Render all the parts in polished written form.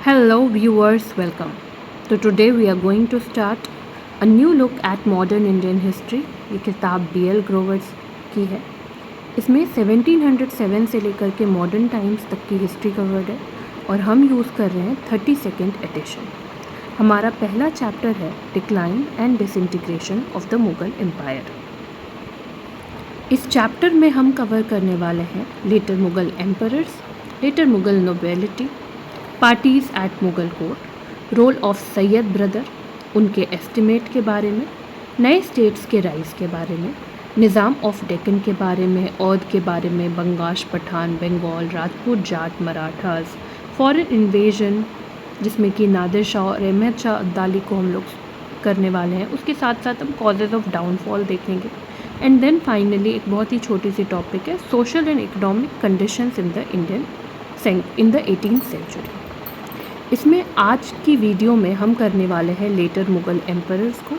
Hello viewers, welcome. So today we are going to start a new look at modern Indian history. ये किताब B.L. Growers की है. इसमें 1707 से लेकर के मॉडर्न टाइम्स तक की हिस्ट्री कवर्ड है और हम यूज़ कर रहे हैं 32nd एडिशन. हमारा पहला चैप्टर है decline and disintegration of the Mughal empire. इस चैप्टर में हम कवर करने वाले हैं later Mughal emperors, later Mughal nobility, parties at Mughal court, role of Sayyid brother, उनके एस्टिमेट के बारे में, नए स्टेट्स के राइज के बारे में, निज़ाम ऑफ डेक्कन के बारे में, औध के बारे में, बंगाश, पठान, बंगाल, राजपूत, जाट, मराठास, फॉरेन इन्वेजन जिसमें कि नादिर शाह और अहमद शाह अब्दाली को हम लोग करने वाले हैं. उसके साथ साथ हम कॉजेज़ ऑफ डाउनफॉल देखेंगे. एंड देन फाइनली एक बहुत ही छोटी सी टॉपिक है social and economic conditions in the 18th century. इसमें आज की वीडियो में हम करने वाले हैं लेटर मुगल एम्परर्स को,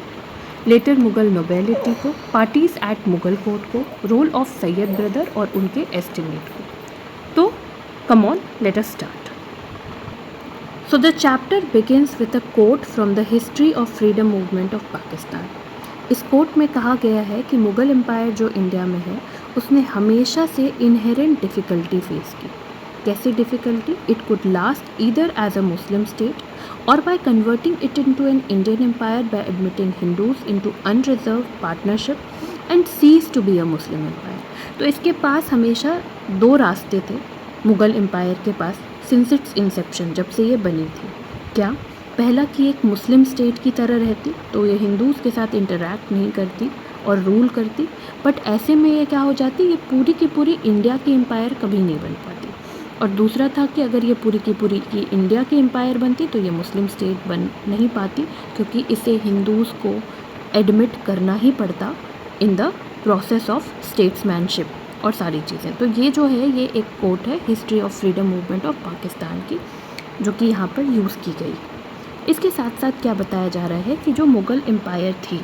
लेटर मुगल नोबेलिटी को, पार्टीज़ एट मुगल कोर्ट को, रोल ऑफ सैयद ब्रदर और उनके एस्टिमेट को. तो come on, let us start. So the chapter begins with a quote from the history of freedom movement of Pakistan. इस कोट में कहा गया है कि मुगल एम्पायर जो इंडिया में है उसने हमेशा से इनहेरेंट डिफ़िकल्टी फेस की. कैसी difficulty? It could last either as a Muslim state और by converting it into an Indian empire by admitting Hindus into unreserved partnership and cease to be a Muslim empire. तो इसके पास हमेशा दो रास्ते थे Mughal empire के पास सिंस इट्स इंसेप्शन, जब से ये बनी थी. क्या? पहला कि एक मुस्लिम स्टेट की तरह रहती, तो ये हिंदूज़ के साथ इंटरैक्ट नहीं करती और रूल करती. बट ऐसे में ये क्या हो जाती, ये पूरी की पूरी इंडिया की एम्पायर कभी नहीं बन पाती. और दूसरा था कि अगर ये पूरी की पूरी की इंडिया की एम्पायर बनती तो ये मुस्लिम स्टेट बन नहीं पाती, क्योंकि इसे हिंदूज़ को एडमिट करना ही पड़ता in the process of statesmanship और सारी चीज़ें. तो ये जो है ये एक कोट है history of freedom movement of Pakistan की, जो कि यहाँ पर यूज़ की गई. इसके साथ साथ क्या बताया जा रहा है कि जो मुग़ल एम्पायर थी,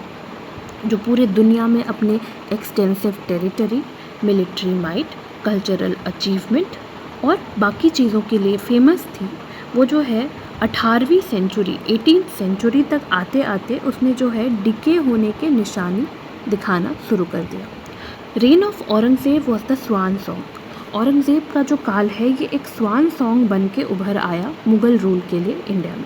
जो पूरे दुनिया में अपने extensive territory, military might, cultural achievement और बाकी चीज़ों के लिए फेमस थी, वो जो है 18वीं सेंचुरी 18th सेंचुरी तक आते आते उसने जो है डिके होने के निशानी दिखाना शुरू कर दिया. Reign of Aurangzeb was the swan song. Aurangzeb का जो काल है ये एक स्वान सॉन्ग बन के उभर आया मुग़ल रूल के लिए इंडिया में.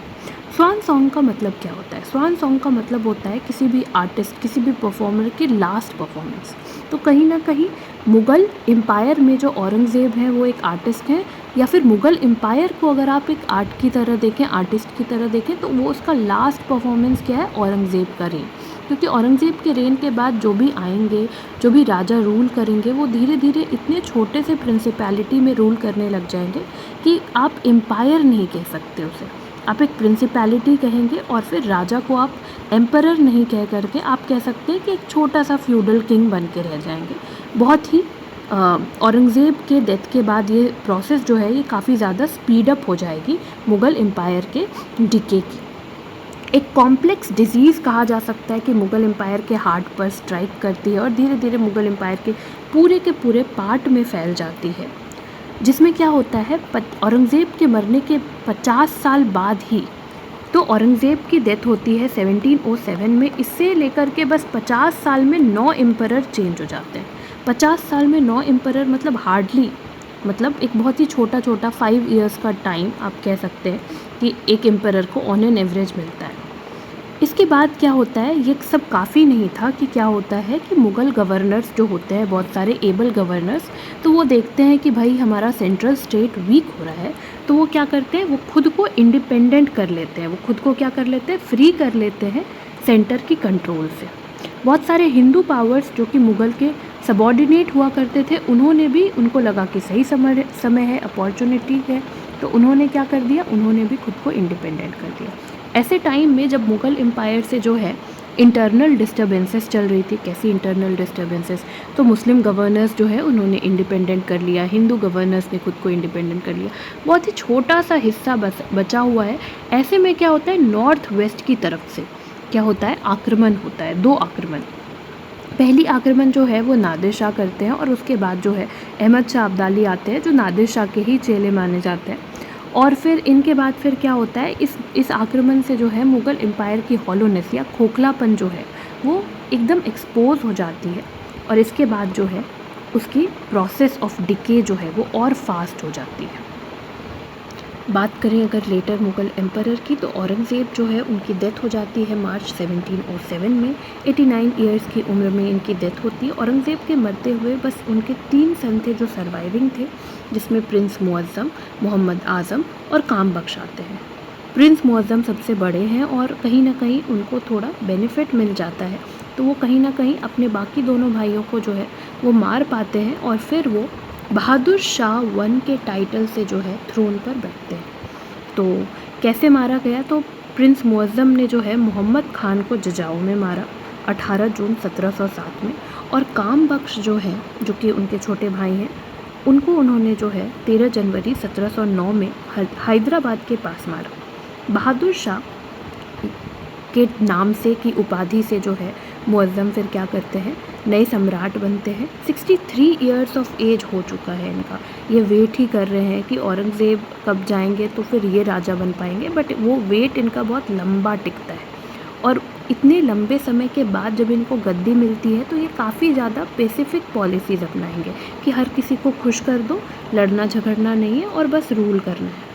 स्वान सॉन्ग का मतलब क्या होता है? स्वान सॉन्ग का मतलब होता है किसी भी आर्टिस्ट, किसी भी परफॉर्मर की लास्ट परफॉर्मेंस. तो कहीं ना कहीं मुग़ल एम्पायर में जो औरंगज़ेब हैं वो एक आर्टिस्ट हैं, या फिर मुग़ल एम्पायर को अगर आप एक आर्ट की तरह देखें, आर्टिस्ट की तरह देखें, तो वो उसका लास्ट परफॉर्मेंस क्या है? औरंगज़ेब का रेन. क्योंकि औरंगज़ेब के रेन के बाद जो भी आएंगे, जो भी राजा रूल करेंगे, वो धीरे धीरे इतने छोटे से प्रिंसिपैलिटी में रूल करने लग जाएंगे कि आप एम्पायर नहीं कह सकते उसे, आप एक प्रिंसिपैलिटी कहेंगे. और फिर राजा को आप एम्परर नहीं कह करके आप कह सकते हैं कि एक छोटा सा फ्यूडल किंग बन के रह जाएंगे. बहुत ही औरंगज़ेब के डेथ के बाद ये प्रोसेस जो है ये काफ़ी ज़्यादा स्पीड अप हो जाएगी मुग़ल एम्पायर के डिके की. एक कॉम्प्लेक्स डिजीज़ कहा जा सकता है कि मुग़ल एम्पायर के हार्ट पर स्ट्राइक करती है और धीरे धीरे मुग़ल एम्पायर के पूरे पार्ट में फैल जाती है, जिसमें क्या होता है औरंगज़ेब के मरने के 50 साल बाद ही, तो औरंगज़ेब की डेथ होती है 1707 में. इससे लेकर के बस 50 साल में 9 एम्परर चेंज हो जाते हैं. 50 साल में 9 एम्परर मतलब हार्डली, मतलब एक बहुत ही छोटा 5 इयर्स का टाइम आप कह सकते हैं कि एक एम्परर को ऑन एन एवरेज मिलता है. इसके बाद क्या होता है, ये सब काफ़ी नहीं था कि क्या होता है कि मुग़ल गवर्नर्स जो होते हैं, बहुत सारे एबल गवर्नर्स, तो वो देखते हैं कि भाई हमारा सेंट्रल स्टेट वीक हो रहा है, तो वो क्या करते हैं, वो खुद को इंडिपेंडेंट कर लेते हैं, वो खुद को क्या कर लेते हैं, फ्री कर लेते हैं सेंटर की कंट्रोल से. बहुत सारे हिंदू पावर्स जो कि मुग़ल के सबॉर्डिनेट हुआ करते थे, उन्होंने भी, उनको लगा कि सही समय है, अपॉर्चुनिटी है, तो उन्होंने क्या कर दिया, उन्होंने भी खुद को इंडिपेंडेंट कर दिया. ऐसे टाइम में जब मुग़ल एम्पायर से जो है इंटरनल डिस्टर्बेंसेस चल रही थी. कैसी इंटरनल डिस्टर्बेंसेस? तो मुस्लिम गवर्नर्स जो है उन्होंने इंडिपेंडेंट कर लिया, हिंदू गवर्नर्स ने खुद को इंडिपेंडेंट कर लिया, बहुत ही छोटा सा हिस्सा बचा हुआ है. ऐसे में क्या होता है, नॉर्थ वेस्ट की तरफ से क्या होता है, आक्रमण होता है. 2 आक्रमण. पहली आक्रमण जो है वो नादिर शाह करते हैं और उसके बाद जो है अहमद शाह अब्दाली आते हैं, जो नादिर शाह के ही चेले माने जाते हैं. और फिर इनके बाद फिर क्या होता है, इस आक्रमण से जो है मुग़ल एम्पायर की हॉलोनेस या खोखलापन जो है वो एकदम एक्सपोज हो जाती है, और इसके बाद जो है उसकी प्रोसेस ऑफ डिके जो है वो और फास्ट हो जाती है। बात करें अगर लेटर मुग़ल एम्परर की, तो औरंगज़ेब जो है उनकी डेथ हो जाती है मार्च 1707 में। 89 ईयर्स की उम्र में इनकी डेथ होती है। औरंगज़ेब के मरते हुए बस उनके 3 सन थे जो सर्वाइविंग थे, जिसमें प्रिंस मुअज़्ज़म, मोहम्मद आज़म और काम बख्श आते हैं। प्रिंस मुअज़्ज़म सबसे बड़े हैं और कहीं ना कहीं उनको थोड़ा बेनिफिट मिल जाता है, तो वो कहीं ना कहीं अपने बाकी दोनों भाइयों को जो है वो मार पाते हैं, और फिर वो बहादुर शाह 1 के टाइटल से जो है थ्रोन पर बैठते हैं। तो कैसे मारा गया, तो प्रिंस मुअज़्ज़म ने जो है मोहम्मद खान को जजाओ में मारा 18 जून 1707 में, और काम बख्श जो है, जो कि उनके छोटे भाई हैं, उनको उन्होंने जो है 13 जनवरी 1709 में हैदराबाद के पास मारा। बहादुर शाह के नाम से की उपाधि से जो है मुअज़्ज़म फिर क्या करते हैं, नए सम्राट बनते हैं। 63 ईयर्स ऑफ एज हो चुका है इनका, ये वेट ही कर रहे हैं कि औरंगज़ेब कब जाएंगे तो फिर ये राजा बन पाएंगे, बट वो वेट इनका बहुत लंबा टिकता है, और इतने लंबे समय के बाद जब इनको गद्दी मिलती है तो ये काफ़ी ज़्यादा पेसिफिक पॉलिसीज़ अपनाएंगे कि हर किसी को खुश कर दो, लड़ना झगड़ना नहीं है और बस रूल करना है।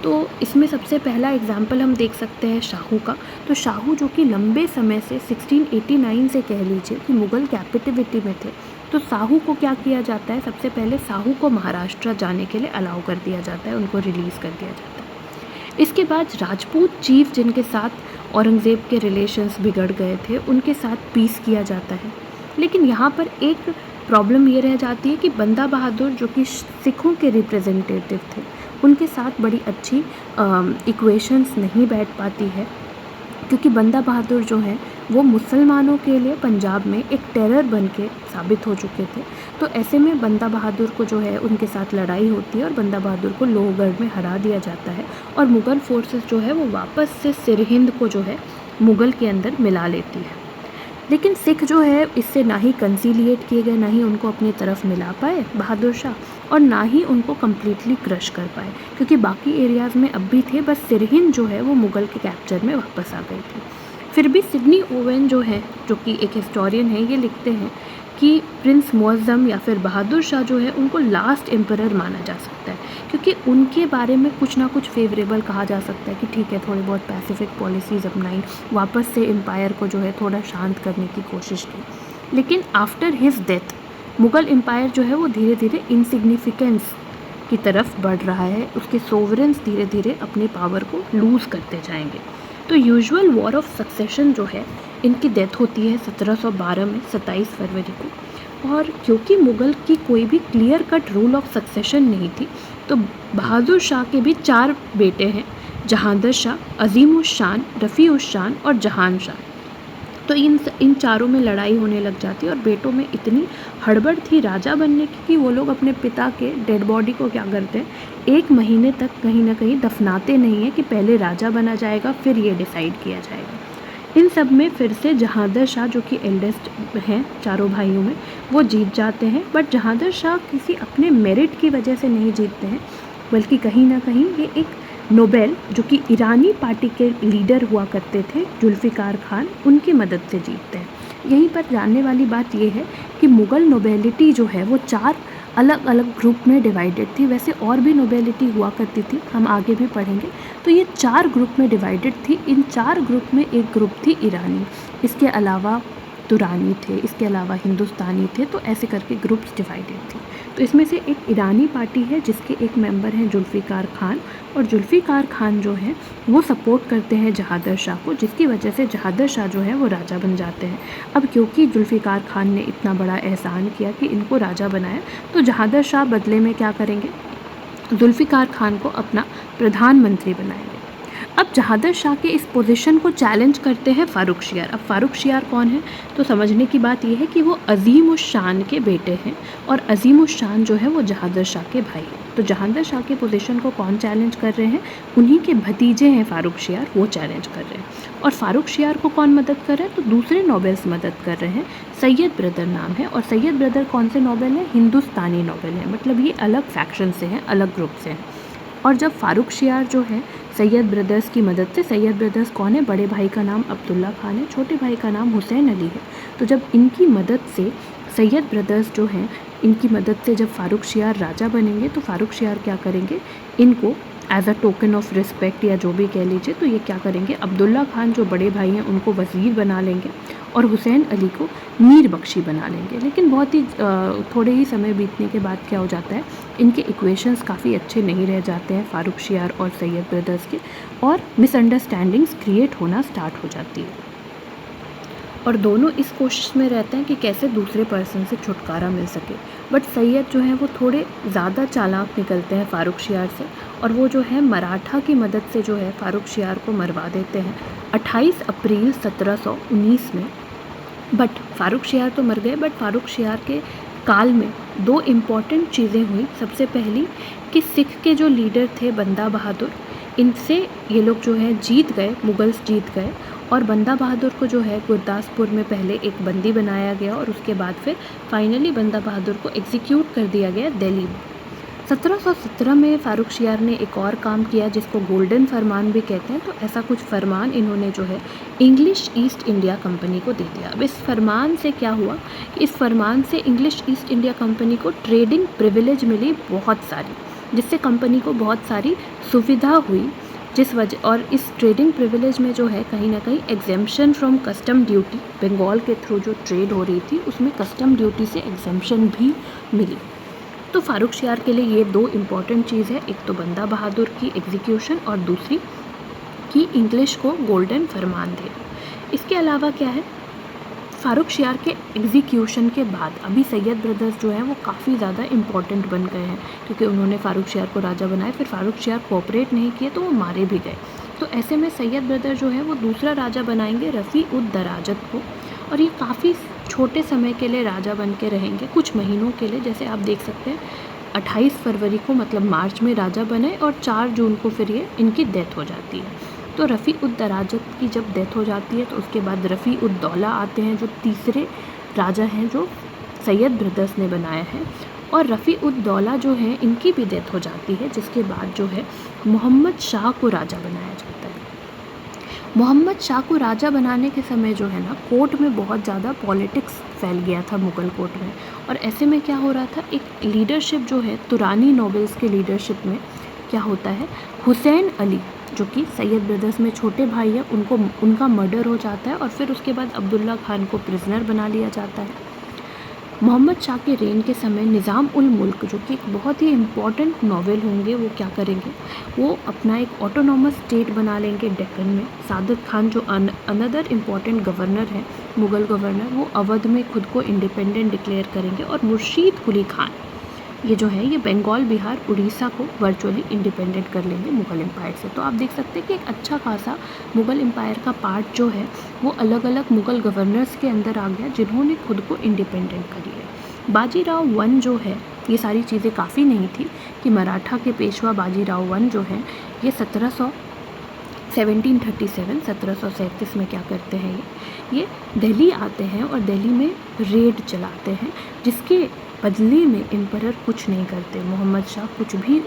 तो इसमें सबसे पहला एग्जाम्पल हम देख सकते हैं शाहू का। तो शाहू जो कि लंबे समय से 1689 से कह लीजिए कि मुग़ल कैपिटिविटी में थे, तो साहू को क्या किया जाता है, सबसे पहले साहू को महाराष्ट्र जाने के लिए अलाउ कर दिया जाता है, उनको रिलीज़ कर दिया जाता है। इसके बाद राजपूत चीफ जिनके साथ औरंगज़ेब के रिलेशंस बिगड़ गए थे, उनके साथ पीस किया जाता है। लेकिन यहाँ पर एक प्रॉब्लम ये रह जाती है कि बंदा बहादुर जो कि सिखों के रिप्रेजेंटेटिव थे, उनके साथ बड़ी अच्छी इक्वेशंस नहीं बैठ पाती है, क्योंकि बंदा बहादुर जो हैं वो मुसलमानों के लिए पंजाब में एक टेरर बन के साबित हो चुके थे। तो ऐसे में बंदा बहादुर को जो है उनके साथ लड़ाई होती है और बंदा बहादुर को लोहगढ़ में हरा दिया जाता है, और मुग़ल फोर्सेस जो है वो वापस से सिरहिंद को जो है मुग़ल के अंदर मिला लेती है। लेकिन सिख जो है इससे ना ही कंसीलिएट किए गए, ना ही उनको अपनी तरफ मिला पाए बहादुर शाह, और ना ही उनको कम्प्लीटली क्रश कर पाए, क्योंकि बाकी एरियाज़ में अब भी थे, बस सिरहिंद जो है वो मुग़ल के कैप्चर में वापस आ गई थी। फिर भी सिडनी ओवेन जो है, जो कि एक हिस्टोरियन है, ये लिखते हैं कि प्रिंस मुअज़्ज़म या फिर बहादुर शाह जो है उनको लास्ट एम्परर माना जा सकता है, क्योंकि उनके बारे में कुछ ना कुछ फेवरेबल कहा जा सकता है कि ठीक है, थोड़ी बहुत पैसिफिक पॉलिसीज़ अपनाई, वापस से एम्पायर को जो है थोड़ा शांत करने की कोशिश की। लेकिन after his death Mughal empire जो है वो धीरे धीरे इनसिग्निफिकेंस की तरफ बढ़ रहा है, उसके सोवरेंस धीरे धीरे अपनी पावर को लूज़ करते जाएंगे। तो यूजुअल वॉर ऑफ सक्सेशन जो है, इनकी डेथ होती है 1712 में 27 फरवरी को, और क्योंकि मुग़ल की कोई भी clear cut rule of succession नहीं थी, तो बहादुर शाह के भी 4 बेटे हैं, जहांदर शाह, अजीम उस शान, रफ़ी उस शान और जहान शाह। तो इन चारों में लड़ाई होने लग जाती है, और बेटों में इतनी हड़बड़ थी राजा बनने की कि वो लोग अपने पिता के डेड बॉडी को क्या करते हैं, 1 महीने तक कहीं ना कहीं दफनाते नहीं हैं कि पहले राजा बना जाएगा फिर ये डिसाइड किया जाएगा। इन सब में फिर से जहांदर शाह जो कि एल्डेस्ट हैं चारों भाइयों में, वो जीत जाते हैं, बट जहांदर शाह किसी अपने मेरिट की वजह से नहीं जीतते हैं, बल्कि कहीं ना कहीं ये एक नोबेल जो कि ईरानी पार्टी के लीडर हुआ करते थे, जुल्फ़िकार खान, उनकी मदद से जीतते हैं। यहीं पर जानने वाली बात यह है कि मुग़ल नोबेलिटी जो है वो 4 अलग अलग ग्रुप में डिवाइडेड थी। वैसे और भी नोबेलिटी हुआ करती थी, हम आगे भी पढ़ेंगे। तो ये 4 ग्रुप में डिवाइडेड थी। इन 4 ग्रुप में एक ग्रुप थी ईरानी, इसके अलावा तुरानी थे, इसके अलावा हिंदुस्तानी थे, तो ऐसे करके ग्रुप्स डिवाइडेड थे। तो इसमें से एक ईरानी पार्टी है जिसके एक मेंबर हैं जुल्फ़िकार खान, और जुल्फ़िकार खान जो हैं वो सपोर्ट करते हैं जहांदर शाह को, जिसकी वजह से जहांदर शाह जो है वो राजा बन जाते हैं। अब क्योंकि जुल्फ़िकार खान ने इतना बड़ा एहसान किया कि इनको राजा बनाया, तो जहांदर शाह बदले में क्या करेंगे, जुल्फ़िकार खान को अपना प्रधानमंत्री बनाएंगे। अब जहांदर शाह के इस पोजीशन को चैलेंज करते हैं फ़ारुख शियार। अब फ़ारुख शियार कौन है, तो समझने की बात यह है कि वो अज़ीम उस शान के बेटे हैं, और अज़ीम उस शान जो है वो जहांदर शाह के भाई हैं। तो जहांदर शाह के पोजीशन को कौन चैलेंज कर रहे हैं, उन्हीं के भतीजे हैं फ़ारुख शियार, वो चैलेंज कर रहे हैं। और फ़ारुख शियार को कौन मदद कर रहे हैं, तो दूसरे नोबेल्स मदद कर रहे हैं, सैयद ब्रदर नाम है। और सैयद ब्रदर कौन से नोबेल हैं, हिंदुस्तानी नोबेल हैं, मतलब ये अलग फैक्शन से हैं, अलग ग्रुप से हैं। और जब फारूक शियार जो है सैयद ब्रदर्स की मदद से, सैयद ब्रदर्स कौन है, बड़े भाई का नाम अब्दुल्ला खान है, छोटे भाई का नाम हुसैन अली है, तो जब इनकी मदद से सैयद ब्रदर्स जो हैं, इनकी मदद से जब फारूक शियार राजा बनेंगे तो फारूक शियार क्या करेंगे, इनको as a token of respect या जो भी कह लीजिए, तो ये क्या करेंगे, अब्दुल्ला खान जो बड़े भाई हैं उनको वज़ीर बना लेंगे और हुसैन अली को मीर बख्शी बना लेंगे। लेकिन बहुत ही थोड़े ही समय बीतने के बाद क्या हो जाता है, इनके इक्वेशंस काफ़ी अच्छे नहीं रह जाते हैं फारूक शियार और सैयद ब्रदर्स के, और मिसअंडरस्टैंडिंग्स क्रिएट होना स्टार्ट हो जाती है और दोनों इस कोशिश में रहते हैं कि कैसे दूसरे पर्सन से छुटकारा मिल सके। बट सैयद जो है वो थोड़े ज़्यादा चालाक निकलते हैं फारूक शियार से, और वो जो है मराठा की मदद से जो है फारूक शियार को मरवा देते हैं 28 अप्रैल 1719 में। बट फारूक शियार तो मर गए, बट फारूक शियार के काल में दो इम्पॉर्टेंट चीज़ें हुई। सबसे पहली कि सिख के जो लीडर थे बंदा बहादुर, इनसे ये लोग जो है जीत गए, मुगल्स जीत गए, और बंदा बहादुर को जो है गुरदासपुर में पहले एक बंदी बनाया गया और उसके बाद फिर फाइनली बंदा बहादुर को एग्जीक्यूट कर दिया गया दिल्ली में। 1717 में फारूक शियार ने एक और काम किया जिसको गोल्डन फरमान भी कहते हैं। तो ऐसा कुछ फरमान इन्होंने जो है इंग्लिश ईस्ट इंडिया कंपनी को दे दिया। अब इस फरमान से क्या हुआ, इस फरमान से इंग्लिश ईस्ट इंडिया कंपनी को ट्रेडिंग प्रिविलेज मिली बहुत सारी, जिससे कंपनी को बहुत सारी सुविधा हुई, जिस वजह, और इस ट्रेडिंग प्रिविलेज में जो है कहीं ना कहीं exemption from custom duty, Bengal के थ्रू जो ट्रेड हो रही थी उसमें कस्टम ड्यूटी से एग्जेम्पशन भी मिली। तो फारूक शियार के लिए ये दो इम्पॉर्टेंट चीज़ है, एक तो बंदा बहादुर की एग्जीक्यूशन और दूसरी कि इंग्लिश को गोल्डन फरमान दे। इसके अलावा क्या है, फारूक शियार के एग्जीक्यूशन के बाद अभी सैयद ब्रदर्स जो हैं वो काफ़ी ज़्यादा इम्पॉर्टेंट बन गए हैं, क्योंकि उन्होंने फारूक शियार को राजा बनाया, फिर फारूक शियार कोऑपरेट नहीं किए तो वो मारे भी गए। तो ऐसे में सैयद ब्रदर जो है वो दूसरा राजा बनाएंगे रफ़ी उद दराजत को, और ये काफ़ी छोटे समय के लिए राजा बन के रहेंगे, कुछ महीनों के लिए। जैसे आप देख सकते हैं 28 फरवरी को मतलब मार्च में राजा बने और 4 जून को फिर ये इनकी डेथ हो जाती है। तो रफ़ी उद दराजत की जब डेथ हो जाती है तो उसके बाद रफ़ी उद दौला आते हैं जो तीसरे राजा हैं जो सैयद ब्रदर्स ने बनाया है, और रफ़ी उद दौला जो है इनकी भी डेथ हो जाती है, जिसके बाद जो है मोहम्मद शाह को राजा बनाया जाता है। मोहम्मद शाह को राजा बनाने के समय जो है ना कोर्ट में बहुत ज़्यादा पॉलिटिक्स फैल गया था मुग़ल कोर्ट में, और ऐसे में क्या हो रहा था, एक लीडरशिप जो है तुरानी नोबल्स के लीडरशिप में क्या होता है, हुसैन अली जो कि सैयद ब्रदर्स में छोटे भाई हैं, उनका मर्डर हो जाता है और फिर उसके बाद अब्दुल्ला खान को प्रिजनर बना लिया जाता है। मोहम्मद शाह के रेन के समय निज़ाम उल मुल्क जो कि एक बहुत ही इम्पॉर्टेंट नॉवेल होंगे, वो क्या करेंगे, वो अपना एक ऑटोनॉमस स्टेट बना लेंगे डेक्कन में। सादत खान जो अनदर इम्पॉर्टेंट गवर्नर है, मुग़ल गवर्नर, वो अवध में खुद को इंडिपेंडेंट डिक्लेयर करेंगे, और मुर्शीद कुली खान ये जो है ये बंगाल, बिहार, उड़ीसा को वर्चुअली इंडिपेंडेंट कर लेंगे मुग़ल एम्पायर से। तो आप देख सकते हैं कि एक अच्छा खासा मुग़ल एम्पायर का पार्ट जो है वो अलग अलग मुग़ल गवर्नर्स के अंदर आ गया, जिन्होंने खुद को इंडिपेंडेंट कर लिया। बाजीराव वन जो है, ये सारी चीज़ें काफ़ी नहीं थी कि मराठा के पेशवा बाजीराव वन जो हैं ये 1737 में क्या करते हैं, ये दिल्ली आते हैं और दिल्ली में रेड चलाते हैं, जिसके बदले में एम्परर कुछ नहीं करते, मोहम्मद शाह कुछ भी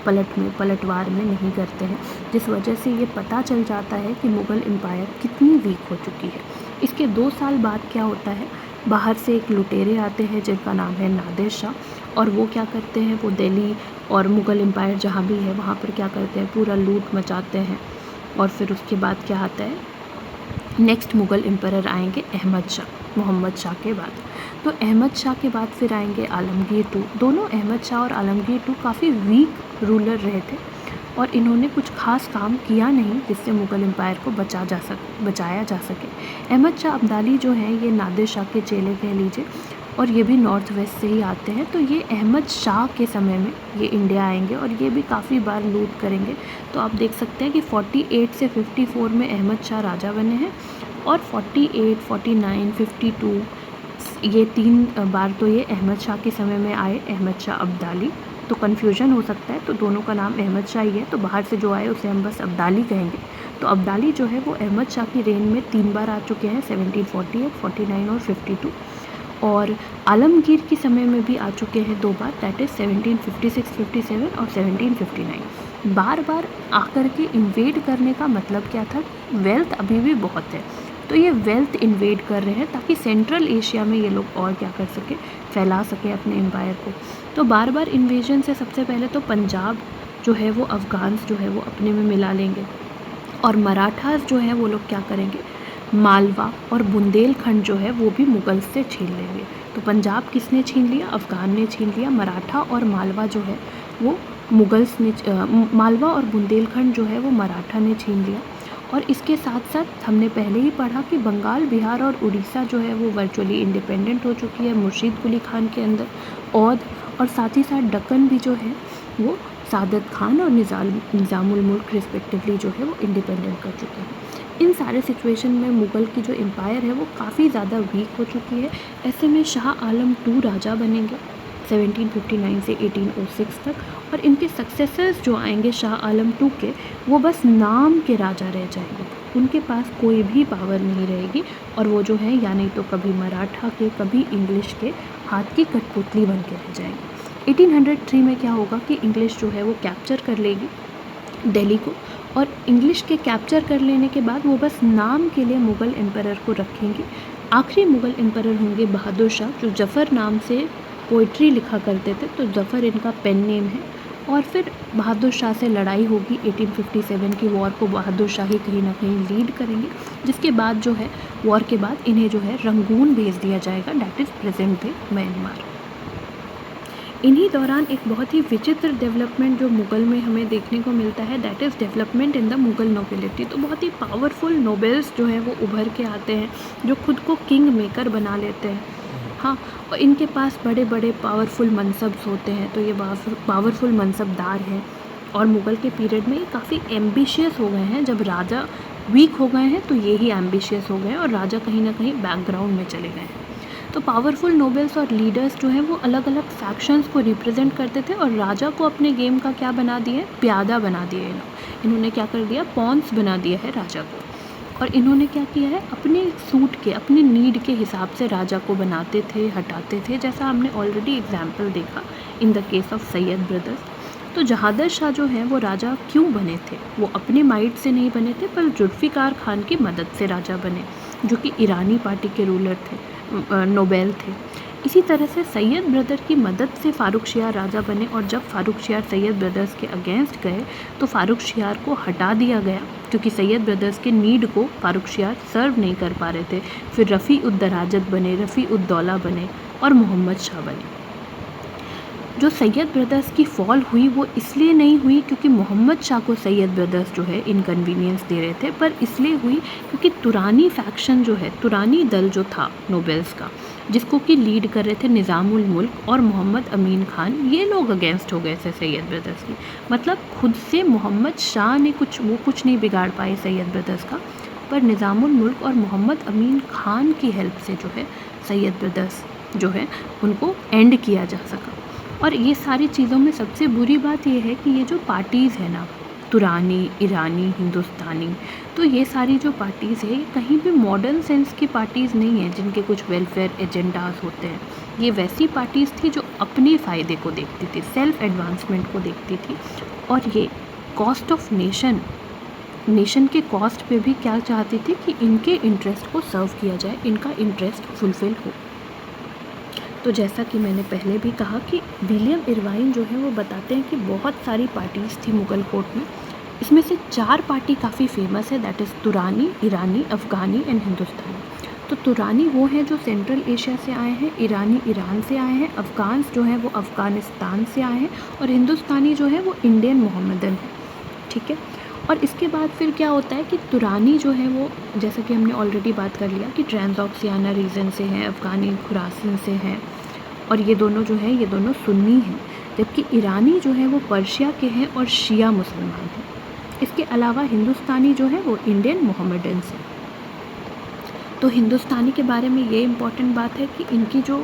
पलटवार में नहीं करते हैं, जिस वजह से ये पता चल जाता है कि मुग़ल एम्पायर कितनी वीक हो चुकी है। इसके 2 साल बाद क्या होता है, बाहर से एक लुटेरे आते हैं जिनका नाम है नादिर शाह, और वो क्या करते हैं, वो दिल्ली और मुग़ल एम्पायर जहाँ भी है वहाँ पर क्या करते हैं, पूरा लूट मचाते हैं। और फिर उसके बाद क्या आता है, नेक्स्ट मुग़ल एम्परर आएंगे अहमद शाह, मोहम्मद शाह के बाद। तो अहमद शाह के बाद फिर आएंगे आलमगीर टू। दोनों अहमद शाह और आलमगीर टू काफ़ी वीक रूलर रहे थे और इन्होंने कुछ खास काम किया नहीं जिससे मुग़ल एम्पायर को बचाया जा सके। अहमद शाह अब्दाली जो हैं ये नादिर शाह के चेले कह लीजिए, और ये भी नॉर्थ वेस्ट से ही आते हैं। तो ये अहमद शाह के समय में ये इंडिया आएंगे और ये भी काफ़ी बार लूट करेंगे। तो आप देख सकते हैं कि 48 से 54 में अहमद शाह राजा बने हैं, और 48, 49, 52 ये 3 बार तो ये अहमद शाह के समय में आए, अहमद शाह अब्दाली। तो कन्फ्यूजन हो सकता है, तो दोनों का नाम अहमद शाह ही है, तो बाहर से जो आए उसे हम बस अब्दाली कहेंगे। तो अब्दाली जो है वो अहमद शाह की रेन में 3 बार आ चुके हैं, 1748, 49 और 52। और आलमगीर के समय में भी आ चुके हैं 2 बार, दैट इज़ 1756, 57 और 1759। बार बार आकर के इन्वेड करने का मतलब क्या था? वेल्थ अभी भी बहुत है, तो ये वेल्थ इन्वेड कर रहे हैं ताकि सेंट्रल एशिया में ये लोग और क्या कर सके, फैला सके अपने एम्पायर को। तो बार बार इन्वेजन से सबसे पहले तो पंजाब जो है वो अफ़गान्स जो है वो अपने में मिला लेंगे, और मराठास जो है वो लोग क्या करेंगे, मालवा और बुंदेलखंड जो है वो भी मुगल से छीन लेंगे। तो पंजाब किसने छीन लिया? अफ़गान ने छीन लिया। मराठा और मालवा जो है वो मुगल्स ने मालवा और बुंदेलखंड जो है वो मराठा ने छीन लिया। और इसके साथ साथ हमने पहले ही पढ़ा कि बंगाल, बिहार और उड़ीसा जो है वो वर्चुअली इंडिपेंडेंट हो चुकी है मुर्शीद कुली खान के अंदर। और साथ ही साथ दक्कन भी जो है वो सादत खान और निज़ामुल मुल्क रिस्पेक्टिवली जो है वो इंडिपेंडेंट कर चुके हैं। इन सारे सिचुएशन में मुग़ल की जो एम्पायर है वो काफ़ी ज़्यादा वीक हो चुकी है। ऐसे में शाह आलम II राजा बनेंगे 1759 से 1806 तक, और इनके सक्सेसर्स जो आएंगे शाह आलम II के, वो बस नाम के राजा रह जाएंगे। उनके पास कोई भी पावर नहीं रहेगी, और वो जो है या नहीं तो कभी मराठा के, कभी इंग्लिश के हाथ की कठपुतली बन के रह जाएंगे। 1803 में क्या होगा कि इंग्लिश जो है वो कैप्चर कर लेगी दिल्ली को, और इंग्लिश के कैप्चर कर लेने के बाद वो बस नाम के लिए मुग़ल एम्परर को रखेंगे। आखिरी मुग़ल एम्परर होंगे बहादुर शाह, जो जफ़र नाम से पोइट्री लिखा करते थे, तो जफ़र इनका पेन नेम है। और फिर बहादुर शाह से लड़ाई होगी 1857 की वॉर को बहादुर शाह ही कहीं ना कहीं लीड करेंगे, जिसके बाद जो है वॉर के बाद इन्हें जो है रंगून भेज दिया जाएगा, that is present day Myanmar. इन्हीं दौरान एक बहुत ही विचित्र डेवलपमेंट जो मुग़ल में हमें देखने को मिलता है, that is development in the Mughal nobility. तो बहुत ही पावरफुल नोबेल्स जो हैं वो उभर के आते हैं, जो खुद को किंग मेकर बना लेते हैं। हाँ, और इनके पास बड़े बड़े पावरफुल मनसब्स होते हैं, तो ये पावरफुल मनसबदार हैं। और मुग़ल के पीरियड में ये काफ़ी एम्बिशियस हो गए हैं। जब राजा वीक हो गए हैं तो ये ही एम्बिशियस हो गए हैं, और राजा कहीं ना कहीं बैकग्राउंड में चले गए हैं। तो पावरफुल नोबल्स और लीडर्स जो हैं वो अलग अलग फैक्शंस को रिप्रेजेंट करते थे, और राजा को अपने गेम का क्या बना दिए, प्यादा बना दिए। इन्होंने क्या कर दिया, पॉन्स बना दिया है राजा को। और इन्होंने क्या किया है, अपने सूट के, अपने नीड के हिसाब से राजा को बनाते थे, हटाते थे, जैसा हमने ऑलरेडी एग्जाम्पल देखा in the case of Syed brothers. तो जहादर शाह जो हैं वो राजा क्यों बने थे? वो अपने माइट से नहीं बने थे, पर जुल्फ़िकार खान की मदद से राजा बने, जो कि ईरानी पार्टी के रूलर थे, नोबेल थे। इसी तरह से सैयद ब्रदर की मदद से फ़ारुख शियार राजा बने, और जब फ़ारुख शियार सैयद ब्रदर्स के अगेंस्ट गए तो फ़ारुख शियार को हटा दिया गया, क्योंकि सैयद ब्रदर्स के नीड को फ़ारुख शियार सर्व नहीं कर पा रहे थे। फिर रफ़ी उद दराजत बने, रफ़ी उद दौला बने, और मोहम्मद शाह बने। जो सैयद ब्रदर्स की फॉल हुई वो इसलिए नहीं हुई क्योंकि मोहम्मद शाह को सैयद ब्रदर्स जो है इनकन्वीनियंस दे रहे थे, पर इसलिए हुई क्योंकि तुरानी फैक्शन जो है, तुरानी दल जो था नोबेल्स का, जिसको कि लीड कर रहे थे निज़ामुल मुल्क और मोहम्मद अमीन खान, ये लोग अगेंस्ट हो गए थे सैयद ब्रदर्स की। मतलब खुद से मोहम्मद शाह ने कुछ नहीं बिगाड़ पाए सैयद ब्रदर्स का, पर निज़ामुल मुल्क और मोहम्मद अमीन खान की हेल्प से जो है सैयद ब्रदर्स जो है उनको एंड किया जा सका। और ये सारी चीज़ों में सबसे बुरी बात ये है कि ये जो पार्टीज़ है ना, तुरानी, ईरानी, हिंदुस्तानी, तो ये सारी जो पार्टीज़ है ये कहीं भी मॉडर्न सेंस की पार्टीज़ नहीं है जिनके कुछ वेलफेयर एजेंडाज होते हैं। ये वैसी पार्टीज़ थी जो अपने फ़ायदे को देखती थी, सेल्फ एडवांसमेंट को देखती थी, और ये कॉस्ट ऑफ नेशन के कॉस्ट पे भी क्या चाहती थी कि इनके इंटरेस्ट को सर्व किया जाए, इनका इंटरेस्ट फुलफ़िल हो। तो जैसा कि मैंने पहले भी कहा कि विलियम इरवाइन जो है वो बताते हैं कि बहुत सारी पार्टीज़ थी मुग़ल कोर्ट में। इसमें से 4 पार्टी काफ़ी फेमस है, that is Turani, Irani, Afghani and Hindustani. तो तुरानी वो हैं जो सेंट्रल एशिया से आए हैं, ईरानी ईरान से आए हैं, अफ़गान्स जो हैं वो अफ़गानिस्तान से आए हैं, और हिंदुस्तानी जो है वो इंडियन मोहम्मदन है। ठीक है। और इसके बाद फिर क्या होता है कि तुरानी जो है वो, जैसा कि हमने ऑलरेडी बात कर लिया कि ट्रांसऑक्सियाना रीजन से हैं, अफ़गानी खुरासन से हैं, और ये दोनों जो है ये दोनों सुन्नी हैं, जबकि ईरानी जो है वो पर्शिया के हैं और शिया मुसलमान हैं। इसके अलावा हिंदुस्तानी जो है वो इंडियन मोहम्मडन हैं। तो हिंदुस्तानी के बारे में ये इम्पॉर्टेंट बात है कि इनकी जो